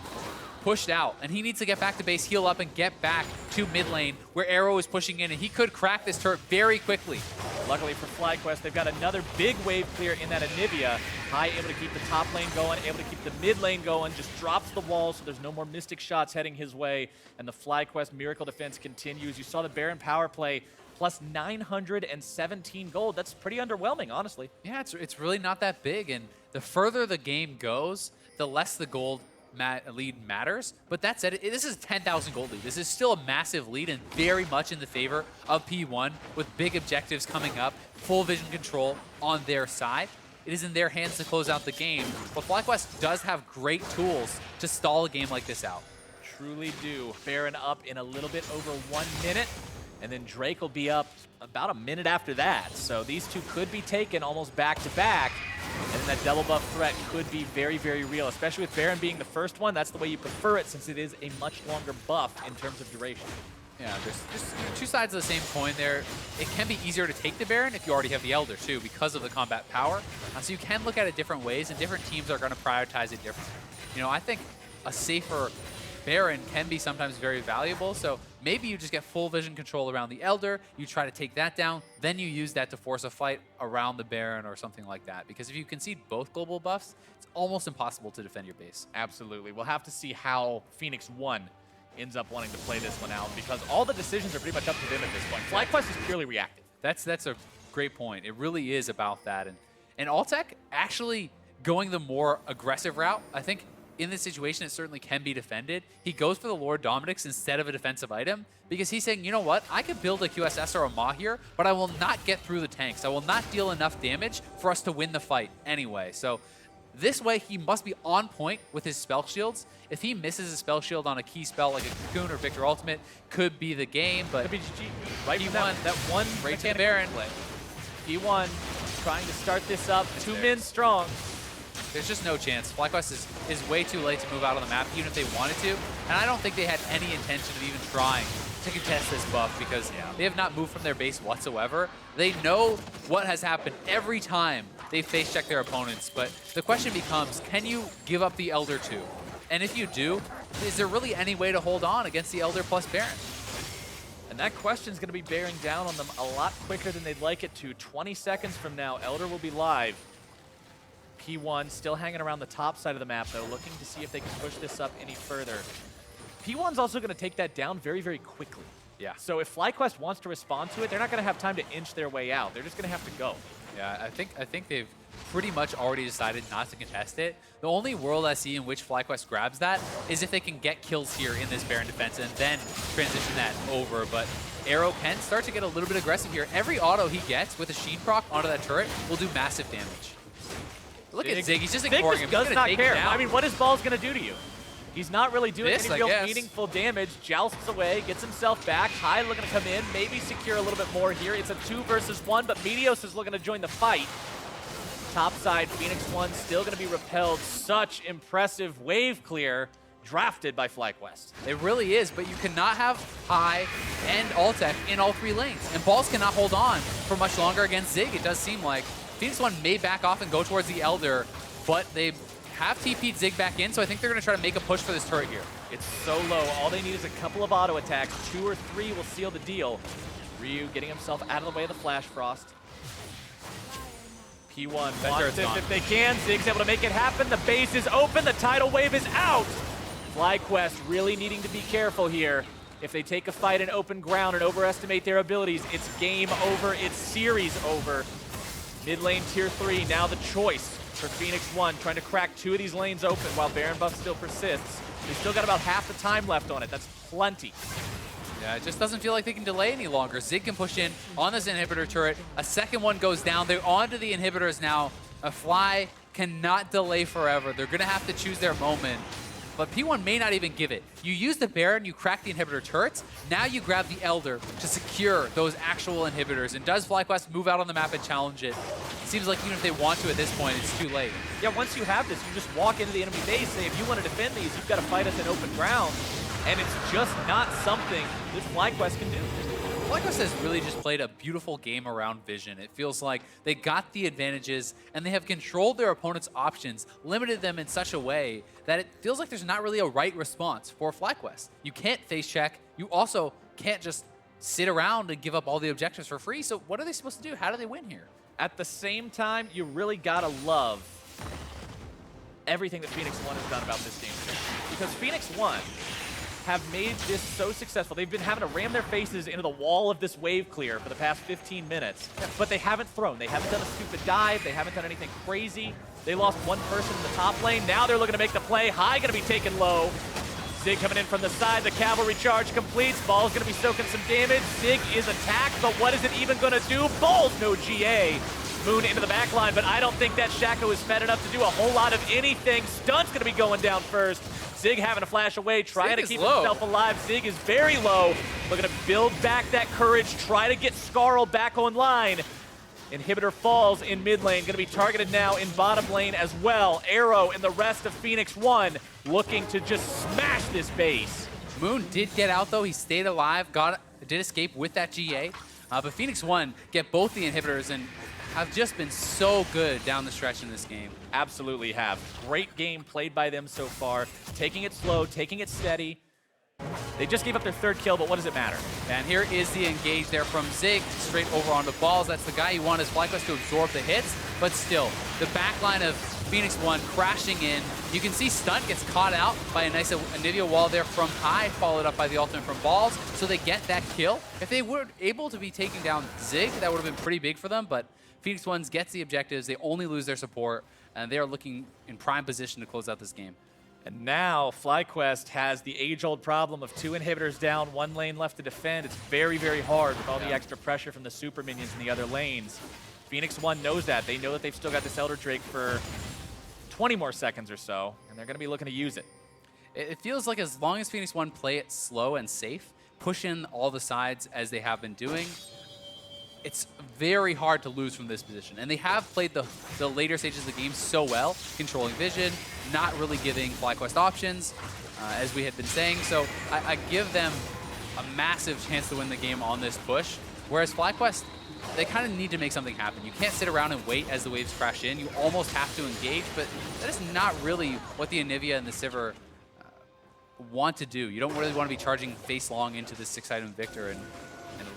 pushed out, and he needs to get back to base, heal up, and get back to mid lane where Arrow is pushing in, and he could crack this turret very quickly. Luckily for FlyQuest, they've got another big wave clear in that Anivia. High able to keep the top lane going, able to keep the mid lane going, just drops the wall so there's no more Mystic shots heading his way, and the FlyQuest Miracle defense continues. You saw the Baron power play plus 917 gold. That's pretty underwhelming, honestly. Yeah, it's really not that big, and the further the game goes, the less the gold lead matters. But that said, this is a 10,000 gold lead. This is still a massive lead and very much in the favor of P1 with big objectives coming up, full vision control on their side. It is in their hands to close out the game, but FlyQuest does have great tools to stall a game like this out. Truly do. Baron up in a little bit over 1 minute, and then Drake will be up about a minute after that. So these two could be taken almost back to back, and then that double buff threat could be very, very real, especially with Baron being the first one. That's the way you prefer it, since it is a much longer buff in terms of duration. Yeah, there's just two sides of the same coin there. It can be easier to take the Baron if you already have the Elder too, because of the combat power. So you can look at it different ways, and different teams are going to prioritize it differently. You know, I think a safer Baron can be sometimes very valuable, so maybe you just get full vision control around the Elder, you try to take that down, then you use that to force a fight around the Baron or something like that. Because if you concede both global buffs, it's almost impossible to defend your base. Absolutely. We'll have to see how Phoenix 1 ends up wanting to play this one out, because all the decisions are pretty much up to them at this point. FlyQuest is purely reactive. That's a great point. It really is about that. And Altec actually going the more aggressive route, I think in this situation, it certainly can be defended. He goes for the Lord Dominix instead of a defensive item because he's saying, you know what, I could build a QSS or a Maw here, but I will not get through the tanks. I will not deal enough damage for us to win the fight anyway. So this way, he must be on point with his spell shields. If he misses a spell shield on a key spell like a Cocoon or Victor Ultimate, could be the game, but Could be GG. Right, P1, that one right to the Baron. P1 trying to start this up, 2 men strong. There's just no chance. FlyQuest is way too late to move out on the map, even if they wanted to. And I don't think they had any intention of even trying to contest this buff because they have not moved from their base whatsoever. They know what has happened every time they face check their opponents. But the question becomes, can you give up the Elder too? And if you do, is there really any way to hold on against the Elder plus Baron? And that question's going to be bearing down on them a lot quicker than they'd like it to. 20 seconds from now, Elder will be live. P1 still hanging around the top side of the map, though, looking to see if they can push this up any further. P1's also going to take that down very, very quickly. Yeah. So if FlyQuest wants to respond to it, they're not going to have time to inch their way out. They're just going to have to go. Yeah, I think they've pretty much already decided not to contest it. The only world I see in which FlyQuest grabs that is if they can get kills here in this Baron defense and then transition that over. But Arrow can start to get a little bit aggressive here. Every auto he gets with a Sheen proc onto that turret will do massive damage. Look at Zig, he's just ignoring him. Zig does not care. I mean, what is Ball's going to do to you? He's not really doing any real meaningful damage. Jousts away, gets himself back. High looking to come in, maybe secure a little bit more here. It's a 2 versus 1, but Meteos is looking to join the fight. Top side, Phoenix 1 still going to be repelled. Such impressive wave clear drafted by FlyQuest. It really is, but you cannot have High and Altec in all 3 lanes. And Balls cannot hold on for much longer against Zig, it does seem like. Phoenix 1 may back off and go towards the Elder, but they have TP'd Zig back in, so I think they're going to try to make a push for this turret here. It's so low. All they need is a couple of auto attacks. 2 or 3 will seal the deal. Ryu getting himself out of the way of the Flash Frost. P1 wants this if they can. Zig's able to make it happen. The base is open. The tidal wave is out. FlyQuest really needing to be careful here. If they take a fight in open ground and overestimate their abilities, it's game over. It's series over. Mid lane tier 3, now the choice for Phoenix 1, trying to crack 2 of these lanes open while Baron buff still persists. They've still got about half the time left on it. That's plenty. Yeah, it just doesn't feel like they can delay any longer. Zig can push in on this inhibitor turret. A second one goes down. They're onto the inhibitors now. A Fly cannot delay forever. They're going to have to choose their moment. But P1 may not even give it. You use the Baron, you crack the inhibitor turrets. Now you grab the Elder to secure those actual inhibitors. And does FlyQuest move out on the map and challenge it? It seems like even if they want to at this point, it's too late. Yeah, once you have this, you just walk into the enemy base, say, if you want to defend these, you've got to fight us in open ground. And it's just not something that FlyQuest can do. FlyQuest has really just played a beautiful game around vision. It feels like they got the advantages and they have controlled their opponent's options, limited them in such a way that it feels like there's not really a right response for FlyQuest. You can't face check. You also can't just sit around and give up all the objectives for free. So what are they supposed to do? How do they win here? At the same time, you really gotta love everything that Phoenix 1 has done about this game. Because Phoenix 1 have made this so successful. They've been having to ram their faces into the wall of this wave clear for the past 15 minutes, but they haven't thrown. They haven't done a stupid dive. They haven't done anything crazy. They lost one person in the top lane. Now they're looking to make the play. High gonna be taken low. Zig coming in from the side. The cavalry charge completes. Ball's gonna be soaking some damage. Zig is attacked, but what is it even gonna do? Ball's no GA. Moon into the back line, but I don't think that Shaco is fed enough to do a whole lot of anything. Stun's gonna be going down first. Zig having to flash away, trying to keep himself alive. Zig is very low. Looking to build back that courage, try to get Scarl back online. Inhibitor falls in mid lane, gonna be targeted now in bottom lane as well. Arrow and the rest of Phoenix 1 looking to just smash this base. Moon did get out though, he stayed alive, did escape with that GA. But Phoenix 1 get both the inhibitors and have just been so good down the stretch in this game. Absolutely have. Great game played by them so far. Taking it slow, taking it steady. They just gave up their third kill, but what does it matter? And here is the engage there from Zig, straight over onto Balls. That's the guy you want as FlyQuest to absorb the hits, but still, the back line of Phoenix 1 crashing in. You can see Stunt gets caught out by a nice Anivia wall there from High, followed up by the ultimate from Balls, so they get that kill. If they were able to be taking down Zig, that would have been pretty big for them, but Phoenix 1 gets the objectives, they only lose their support, and they are looking in prime position to close out this game. And now FlyQuest has the age-old problem of 2 inhibitors down, 1 lane left to defend. It's very, very hard with all the extra pressure from the super minions in the other lanes. Phoenix 1 knows that. They know that they've still got this Elder Drake for 20 more seconds or so, and they're going to be looking to use it. It feels like as long as Phoenix 1 play it slow and safe, push in all the sides as they have been doing, it's very hard to lose from this position. And they have played the later stages of the game so well, controlling vision, not really giving FlyQuest options, as we had been saying. So I give them a massive chance to win the game on this push. Whereas FlyQuest, they kind of need to make something happen. You can't sit around and wait as the waves crash in. You almost have to engage, but that is not really what the Anivia and the Sivir want to do. You don't really want to be charging face long into this 6-item Victor and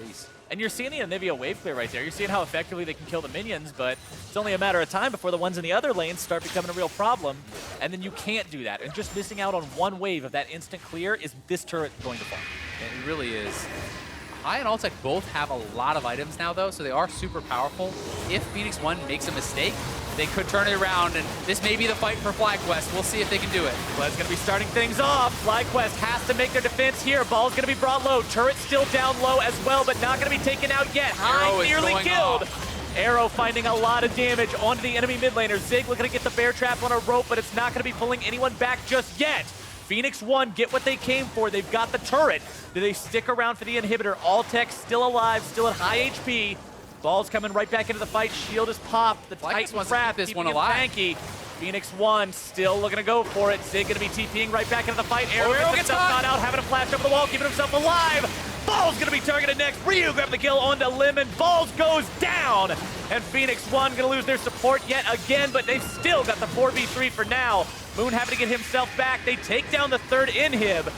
Elise. And you're seeing the Anivia wave clear right there. You're seeing how effectively they can kill the minions, but it's only a matter of time before the ones in the other lanes start becoming a real problem. And then you can't do that. And just missing out on one wave of that instant clear is this turret going to fall. It really is. High and Altec both have a lot of items now, though, so they are super powerful. If Phoenix 1 makes a mistake, they could turn it around, and this may be the fight for FlyQuest. We'll see if they can do it. Fled's going to be starting things off. FlyQuest has to make their defense here. Ball's going to be brought low. Turret still down low as well, but not going to be taken out yet. High nearly killed. Arrow finding a lot of damage onto the enemy mid laner. Zig looking to get the bear trap on a rope, but it's not going to be pulling anyone back just yet. Phoenix 1 get what they came for. They've got the turret. Do they stick around for the inhibitor? Altec still alive, still at high HP. Ball's coming right back into the fight. Shield is popped. The Titan Wrap this one alive. Tanky. Phoenix 1 still looking to go for it. Zig going to be TPing right back into the fight. Arrow gets caught out, having a flash over the wall, keeping himself alive. Ball's going to be targeted next. Ryu grabbing the kill onto Lemon. Balls goes down. And Phoenix 1 going to lose their support yet again, but they've still got the 4v3 for now. Moon having to get himself back. They take down the third inhib.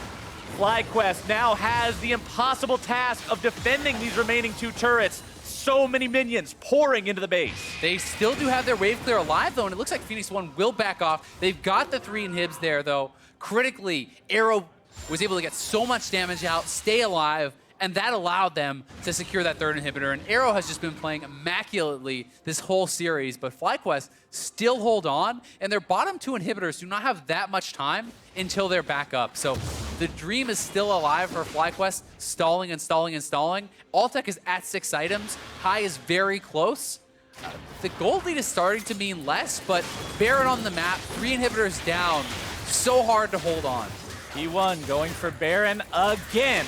FlyQuest now has the impossible task of defending these remaining 2 turrets. So many minions pouring into the base. They still do have their wave clear alive, though, and it looks like Phoenix 1 will back off. They've got the 3 inhibs there, though. Critically, Arrow was able to get so much damage out, stay alive, and that allowed them to secure that third inhibitor. And Arrow has just been playing immaculately this whole series, but FlyQuest still hold on, and their bottom 2 inhibitors do not have that much time until they're back up. So the dream is still alive for FlyQuest, stalling and stalling and stalling. Altec is at 6 items. High is very close. The gold lead is starting to mean less, but Baron on the map, 3 inhibitors down. So hard to hold on. P1 going for Baron again.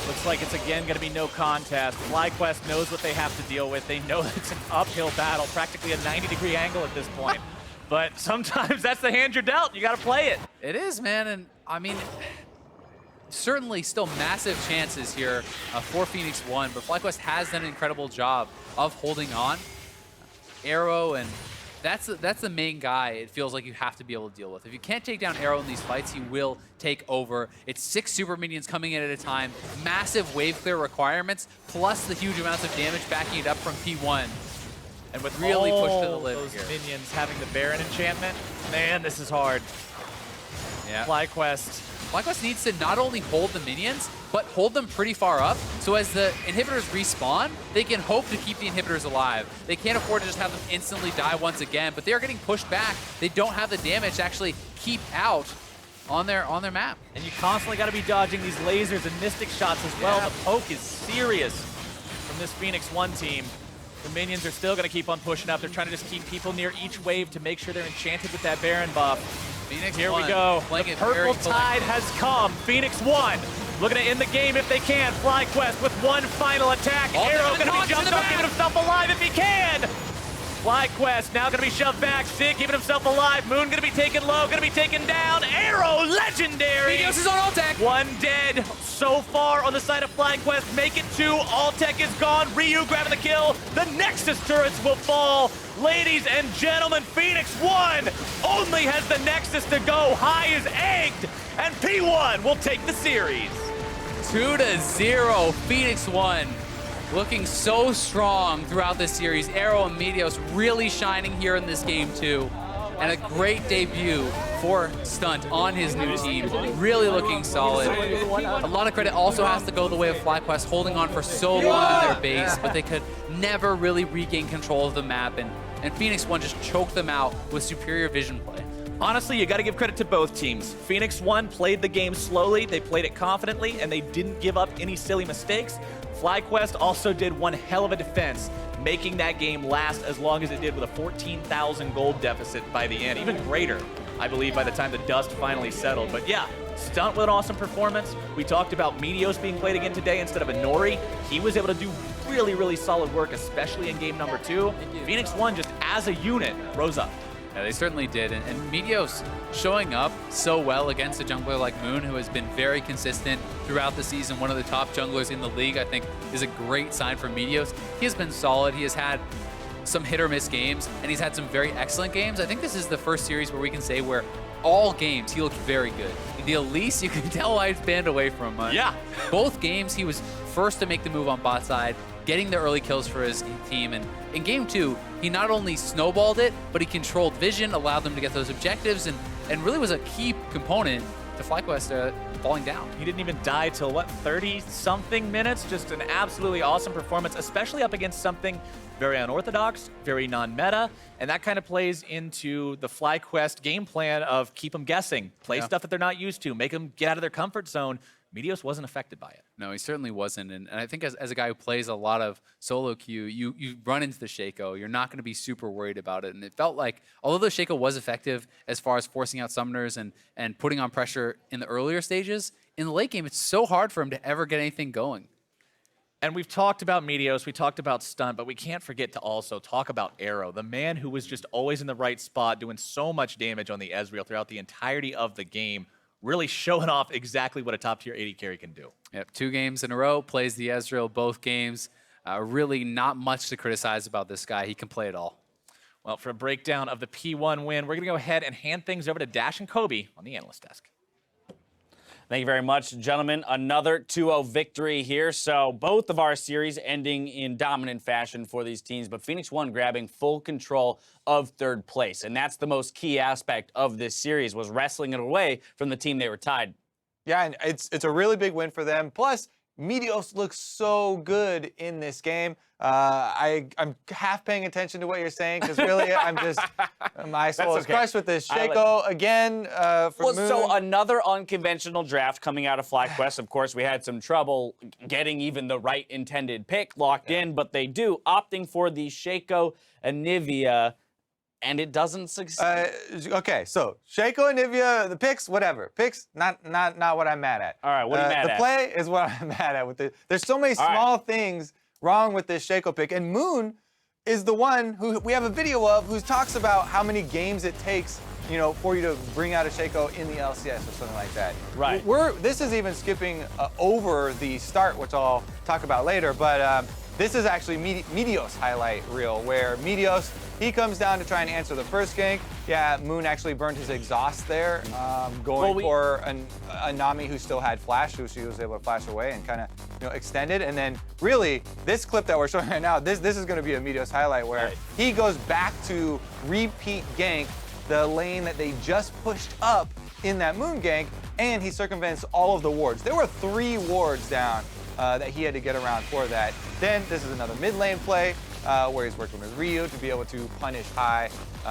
Looks like it's again going to be no contest. FlyQuest knows what they have to deal with. They know it's an uphill battle, practically a 90-degree angle at this point. But sometimes that's the hand you're dealt. You got to play it. It is, man, and I mean, certainly still massive chances here for Phoenix1, but FlyQuest has done an incredible job of holding on. Arrow, and that's the main guy it feels like you have to be able to deal with. If you can't take down Arrow in these fights, he will take over. It's 6 super minions coming in at a time, massive wave clear requirements, plus the huge amounts of damage backing it up from P1. And with really all pushed to the limit those here. minions having the Baron enchantment, man, this is hard. Yeah. FlyQuest needs to not only hold the minions, but hold them pretty far up, so as the inhibitors respawn, they can hope to keep the inhibitors alive. They can't afford to just have them instantly die once again, but they are getting pushed back. They don't have the damage to actually keep out on their map. And you constantly got to be dodging these lasers and mystic shots as well. Yeah. The poke is serious from this Phoenix1 team. The minions are still going to keep on pushing up. They're trying to just keep people near each wave to make sure they're enchanted with that Baron buff. Here we go. The purple tide has come. Phoenix1 looking to end the game if they can. FlyQuest with one final attack. Arrow going to be jumped up, giving himself alive if he can. FlyQuest now going to be shoved back. Sig giving himself alive. Moon going to be taken low, going to be taken down. Arrow, legendary. Meteos is on Altec. One dead so far on the side of FlyQuest. Make it 2. Altec is gone. Ryu grabbing the kill. The Nexus turrets will fall. Ladies and gentlemen, Phoenix1 only has the Nexus to go. High is egged, and P1 will take the series. 2-0, Phoenix1. Looking so strong throughout this series. Arrow and Meteos really shining here in this game too. And a great debut for Stunt on his new team. Really looking solid. A lot of credit also has to go the way of FlyQuest, holding on for so long in their base, but they could never really regain control of the map, and Phoenix1 just choked them out with superior vision play. Honestly, you got to give credit to both teams. Phoenix1 played the game slowly, they played it confidently, and they didn't give up any silly mistakes. FlyQuest also did one hell of a defense, making that game last as long as it did with a 14,000 gold deficit by the end. Even greater, I believe, by the time the dust finally settled. But yeah, Stunt with an awesome performance. We talked about Meteos being played again today instead of Inori. He was able to do really, really solid work, especially in game number 2. Phoenix1 just as a unit rose up. Yeah, they certainly did. And Meteos showing up so well against a jungler like Moon, who has been very consistent throughout the season, one of the top junglers in the league, I think is a great sign for Meteos. He has been solid. He has had some hit or miss games, and he's had some very excellent games. I think this is the first series where we can say where all games he looked very good. The Elise, you can tell why he's banned away from. Yeah. Both games, he was first to make the move on bot side, getting the early kills for his team. And in game 2, he not only snowballed it, but he controlled vision, allowed them to get those objectives, and really was a key component to FlyQuest falling down. He didn't even die till, what, 30-something minutes? Just an absolutely awesome performance, especially up against something very unorthodox, very non-meta, and that kind of plays into the FlyQuest game plan of keep them guessing, play stuff that they're not used to, make them get out of their comfort zone. Meteos wasn't affected by it. No, he certainly wasn't. And I think as a guy who plays a lot of solo queue, you run into the Shaco. You're not going to be super worried about it. And it felt like, although the Shaco was effective as far as forcing out summoners and putting on pressure in the earlier stages, in the late game, it's so hard for him to ever get anything going. And we've talked about Meteos, we talked about Stunt, but we can't forget to also talk about Arrow, the man who was just always in the right spot, doing so much damage on the Ezreal throughout the entirety of the game, really showing off exactly what a top-tier AD carry can do. Yep, 2 games in a row, plays the Ezreal both games. Really not much to criticize about this guy. He can play it all. Well, for a breakdown of the P1 win, we're going to go ahead and hand things over to Dash and Kobe on the analyst desk. Thank you very much, gentlemen. Another 2-0 victory here. So both of our series ending in dominant fashion for these teams, but Phoenix1 grabbing full control of third place. And that's the most key aspect of this series, was wrestling it away from the team they were tied. Yeah, and it's a really big win for them. Plus, Meteos looks so good in this game. I'm half paying attention to what you're saying, because really, my soul is crushed with this. Shaco again for Moon. So another unconventional draft coming out of FlyQuest. Of course, we had some trouble getting even the right intended pick locked in, but they do, opting for the Shaco Anivia, and it doesn't succeed. Okay, so Shaco and Nivea, the picks, whatever. Picks, not what I'm mad at. All right, what are you mad at? The play is what I'm mad at. There's so many small things wrong with this Shaco pick, and Moon is the one who we have a video of who talks about how many games it takes for you to bring out a Shaco in the LCS or something like that. Right. This is even skipping over the start, which I'll talk about later, but this is actually Meteos highlight reel, where Meteos, he comes down to try and answer the first gank. Yeah, Moon actually burned his exhaust there, going for a Nami who still had flash, who she was able to flash away and kind of extend it. And then really, this clip that we're showing right now, this is going to be a Meteos highlight where he goes back to repeat gank the lane that they just pushed up in that Moon gank, and he circumvents all of the wards. There were 3 wards down that he had to get around for that. Then this is another mid lane play where he's working with Ryu to be able to punish Hai,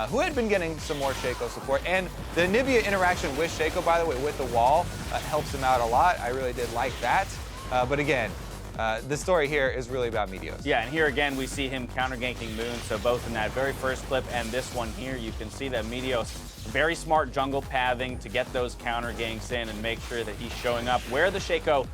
who had been getting some more Shaco support. And the Nivea interaction with Shaco, by the way, with the wall, helps him out a lot. I really did like that. But again, the story here is really about Meteos. Yeah, and here again, we see him counter-ganking Moon. So both in that very first clip and this one here, you can see that Meteos, very smart jungle pathing to get those counter ganks in and make sure that he's showing up where the Shaco,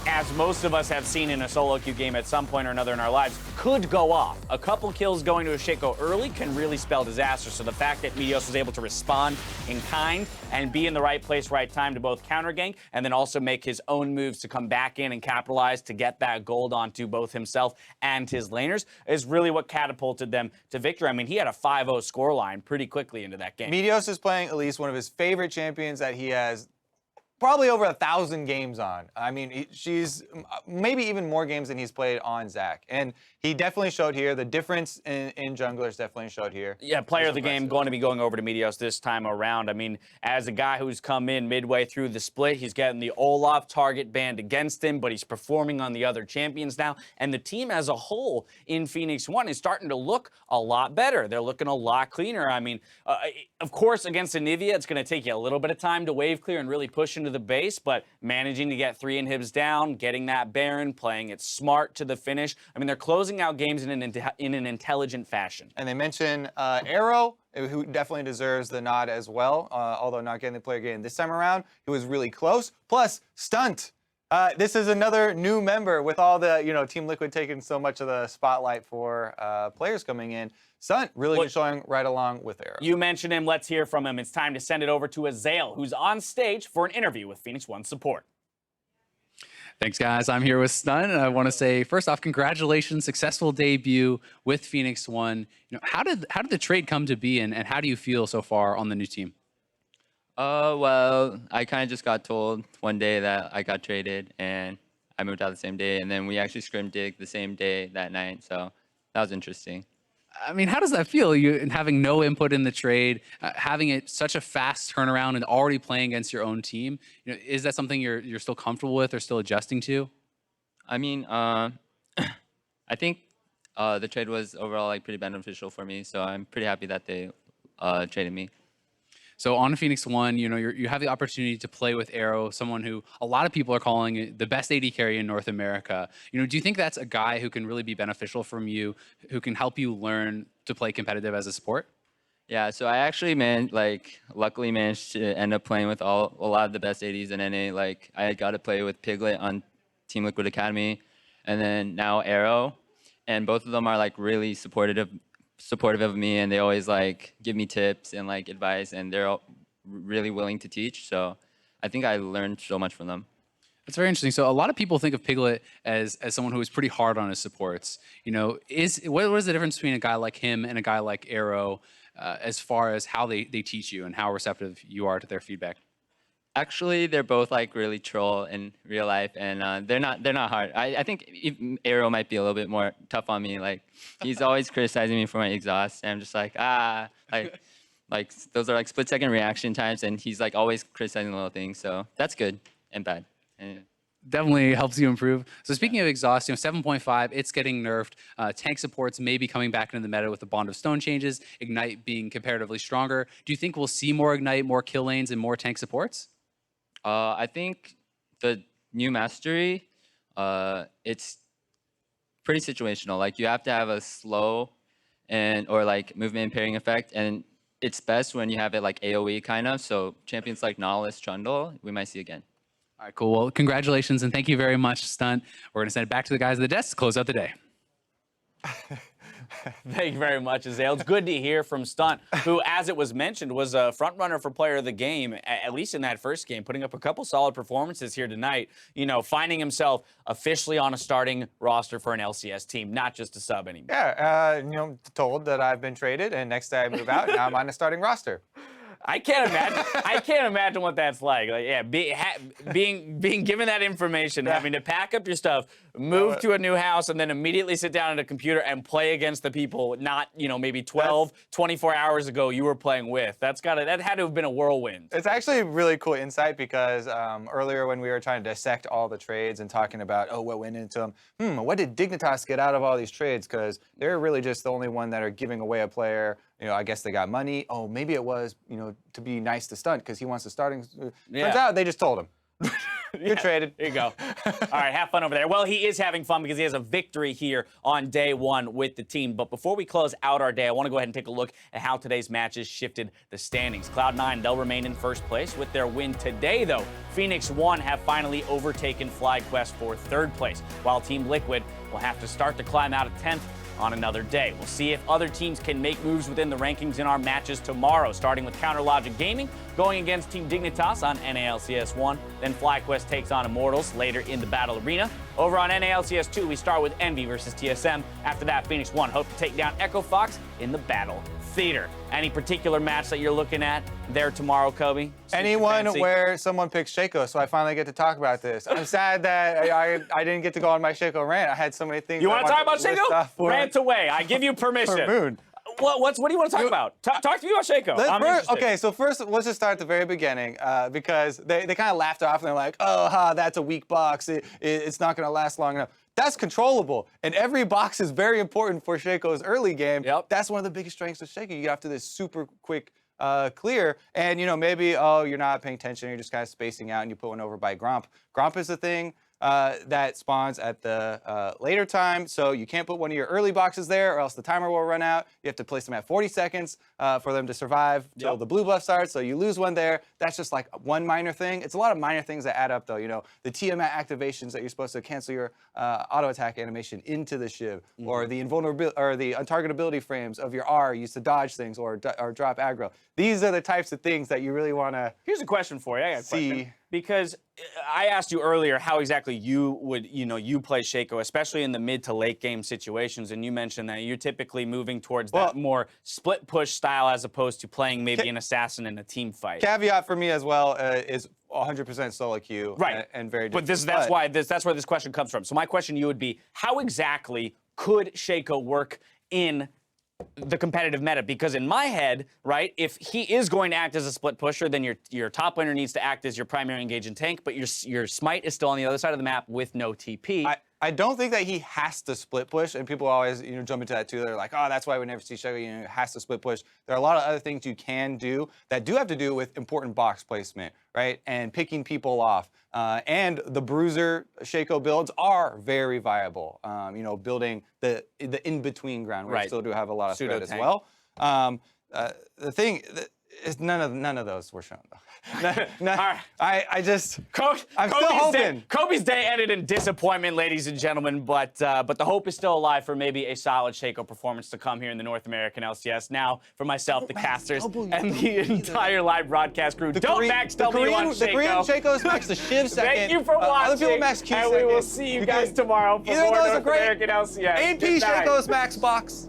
as most of us have seen in a solo queue game at some point or another in our lives, could go off. A couple kills going to a Shaco early can really spell disaster. So the fact that Meteos was able to respond in kind and be in the right place, right time to both counter gank and then also make his own moves to come back in and capitalize to get that gold onto both himself and his laners is really what catapulted them to victory. I mean, he had a 5-0 scoreline pretty quickly into that game. Meteos is playing Elise, one of his favorite champions that he has probably over 1,000 games on. I mean, she's maybe even more games than he's played on Zach. And he definitely showed here. The difference in junglers definitely showed here. Yeah, player of the game going to be going over to Meteos this time around. I mean, as a guy who's come in midway through the split, he's getting the Olaf target banned against him, but he's performing on the other champions now. And the team as a whole in Phoenix 1 is starting to look a lot better. They're looking a lot cleaner. I mean, of course, against Anivia, it's going to take you a little bit of time to wave clear and really push into the base, but managing to get 3 inhibs down, getting that Baron, playing it smart to the finish. I mean, they're closing out games in an intelligent fashion. And they mention Arrow, who definitely deserves the nod as well, although not getting the player game this time around. He was really close. Plus, Stunt. This is another new member with all the, Team Liquid taking so much of the spotlight for players coming in. Stunt really good showing right along with Arrow. You mentioned him. Let's hear from him. It's time to send it over to Azael, who's on stage for an interview with Phoenix 1 support. Thanks, guys. I'm here with Stun, and I want to say, first off, congratulations, successful debut with Phoenix 1. How did the trade come to be, and how do you feel so far on the new team? Well, I kind of just got told one day that I got traded, and I moved out the same day, and then we actually scrim dig the same day that night, so that was interesting. I mean, how does that feel? You having no input in the trade, having it such a fast turnaround, and already playing against your own team. Is that something you're still comfortable with or still adjusting to? I mean, I think the trade was overall pretty beneficial for me, so I'm pretty happy that they traded me. So on Phoenix 1, you have the opportunity to play with Arrow, someone who a lot of people are calling the best AD carry in North America. Do you think that's a guy who can really be beneficial from you, who can help you learn to play competitive as a support? Yeah, so I actually luckily managed to end up playing with a lot of the best ADs in NA. I got to play with Piglet on Team Liquid Academy, and then now Arrow, and both of them are really supportive of me, and they always give me tips and advice, and they're really willing to teach. So I think I learned so much from them. That's very interesting. So a lot of people think of Piglet as someone who is pretty hard on his supports. What is the difference between a guy like him and a guy like Arrow as far as how they teach you and how receptive you are to their feedback? Actually, they're both really troll in real life, and they're not hard. I think Arrow might be a little bit more tough on me. He's always criticizing me for my exhaust, and I'm just those are split-second reaction times, and he's always criticizing little things. So that's good and bad. And, definitely helps you improve. So speaking of exhaust, 7.5, it's getting nerfed. Tank supports may be coming back into the meta with the Bond of Stone changes, Ignite being comparatively stronger. Do you think we'll see more Ignite, more kill lanes, and more tank supports? I think the new mastery, it's pretty situational. You have to have a slow or movement impairing effect, and it's best when you have it AoE kind of. So champions like NALCS, Trundle, we might see again. All right, cool. Well, congratulations, and thank you very much, Stunt. We're going to send it back to the guys at the desk to close out the day. Thank you very much, Azale. It's good to hear from Stunt, who, as it was mentioned, was a front runner for player of the game, at least in that first game, putting up a couple solid performances here tonight, you know, finding himself officially on a starting roster for an LCS team, not just a sub anymore. Yeah, you know, told that I've been traded, and next day I move out, now I'm on a starting roster. I can't imagine. I can't imagine what that's like. Like, yeah, being given that information, having to pack up your stuff, move to a new house, and then immediately sit down at a computer and play against the people not, you know, maybe 12, 24 hours ago you were playing with. That had to have been a whirlwind. It's actually really cool insight because earlier when we were trying to dissect all the trades and talking about, oh, what went into them, what did Dignitas get out of all these trades? Because they're really just the only one that are giving away a player. You know, I guess they got money. Oh, maybe it was, you know, to be nice to Stunt because he wants to starting. Turns out they just told him. You're traded. There you go. All right, have fun over there. Well, he is having fun because he has a victory here on day one with the team. But before we close out our day, I want to go ahead and take a look at how today's matches shifted the standings. Cloud9, they'll remain in first place with their win today, though. FlyQuest have finally overtaken FlyQuest for third place, while Team Liquid will have to start to climb out of 10th on another day. We'll see if other teams can make moves within the rankings in our matches tomorrow, starting with Counter Logic Gaming going against Team Dignitas on NALCS1. Then FlyQuest takes on Immortals later in the battle arena. Over on NALCS2, we start with Envy versus TSM. After that, FlyQuest hope to take down Echo Fox in the battle theater. Any particular match that you're looking at there tomorrow, Kobe? Anyone where someone picks Shaco, so I finally get to talk about this. I'm sad that I didn't get to go on my Shaco rant. I had so many things. You want to talk about Shaco? Rant away. I give you permission. For Moon. What do you want to talk about? Talk to me about Shaco. Okay, so first, let's just start at the very beginning because they kind of laughed off and they're like, oh, that's a weak box. It's not going to last long enough. That's controllable, and every box is very important for Shaco's early game. Yep. That's one of the biggest strengths of Shaco. You get off to this super quick clear, and you know maybe you're not paying attention, you're just kind of spacing out, and you put one over by Gromp. Gromp is the thing that spawns at the later time, so you can't put one of your early boxes there, or else the timer will run out. You have to place them at 40 seconds for them to survive till the blue buff starts. So you lose one there. That's just like one minor thing. It's a lot of minor things that add up, though. You know, the Tiamat activations that you're supposed to cancel your auto attack animation into the Shiv, or the invulnerability or the untargetability frames of your R used to dodge things or drop aggro. These are the types of things that you really want to. Here's a question for you. I got a see. Question. Because I asked you earlier how exactly you would, you play Shaco, especially in the mid to late game situations, and you mentioned that you're typically moving towards that more split push style as opposed to playing maybe an assassin in a team fight. Caveat for me as well is 100% solo queue, right? And very different. But that's where this question comes from. So my question to you would be, how exactly could Shaco work in the competitive meta? Because in my head, right, if he is going to act as a split pusher, then your top laner needs to act as your primary engaging tank, but your smite is still on the other side of the map with no TP. I don't think that he has to split push, and people always jump into that too. They're like, oh, that's why we never see Shaco, has to split push. There are a lot of other things you can do that do have to do with important box placement, right, and picking people off. And the bruiser Shaco builds are very viable. Building the in-between ground where you still do have a lot of threat as well. The thing is none of those were shown though. All right. I'm still hoping. Kobe's day ended in disappointment, ladies and gentlemen, but the hope is still alive for maybe a solid Shaco performance to come here in the North American LCS. Now, for myself, the casters, and the entire live broadcast crew, don't max W on Shaco. The Korean Shaco's max the Shiv second. Thank you for watching. Other people max Q and second. We will see you guys tomorrow for more North American LCS. AP Shaco's max box.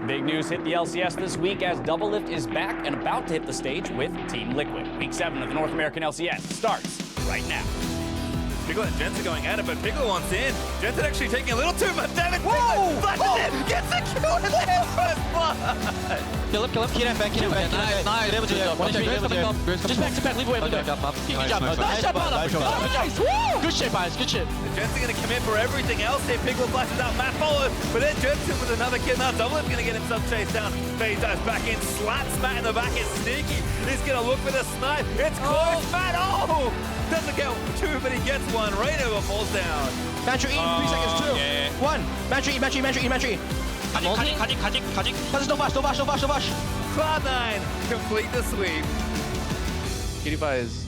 Big news hit the LCS this week as Doublelift is back and about to hit the stage with Team Liquid. Week 7 of the North American LCS starts right now. Piglet and Jensen going at it, but Piglet wants in. Jensen actually taking a little too much damage. Whoa! Flashes in, gets the kill in their first blood. Kill him, kill him, back, nice. Just back to back, leave away, leave away. Good job, nice shot, nice, woo! Good shit, guys, good shit. Jensen gonna commit for everything else here. Piglet flashes out, Matt follows, but then Jensen with another kill. Now Doublelift gonna get himself chased down. Phase dives back in, slaps Matt in the back, it's sneaky. He's gonna look for the snipe. It's close, Matt, oh! Doesn't get two, but he gets one. Right over falls down. Mantra E, 3 seconds, 2, 1. Mantra E, Mantra E, Mantra E, Mantra E. Don't flash. Cloud9 complete the sweep. Cutie is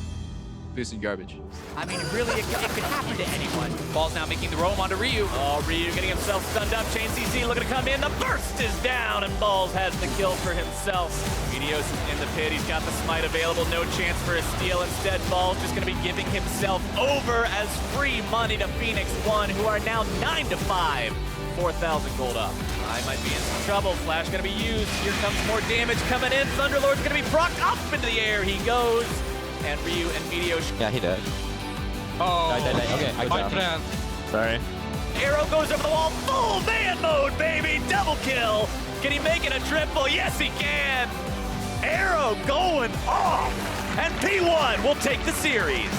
boosting garbage. I mean, really, it could happen to anyone. Ball's now making the roam onto Ryu. Oh, Ryu getting himself stunned up. Chain CC looking to come in. The burst is down, and Balls has the kill for himself. Meteos in the pit. He's got the smite available. No chance for a steal. Instead, Balls just going to be giving himself over as free money to Phoenix 1, who are now 9-5. 4,000 gold up. I might be in some trouble. Flash going to be used. Here comes more damage coming in. Thunderlord's going to be procced up into the air. He goes. And Ryu and Meteos. Yeah, he did. Oh, Okay, good my job. friend. Sorry. Arrow goes over the wall. Full man mode, baby. Double kill. Can he make it a triple? Yes, he can. Arrow going off. And P1 will take the series.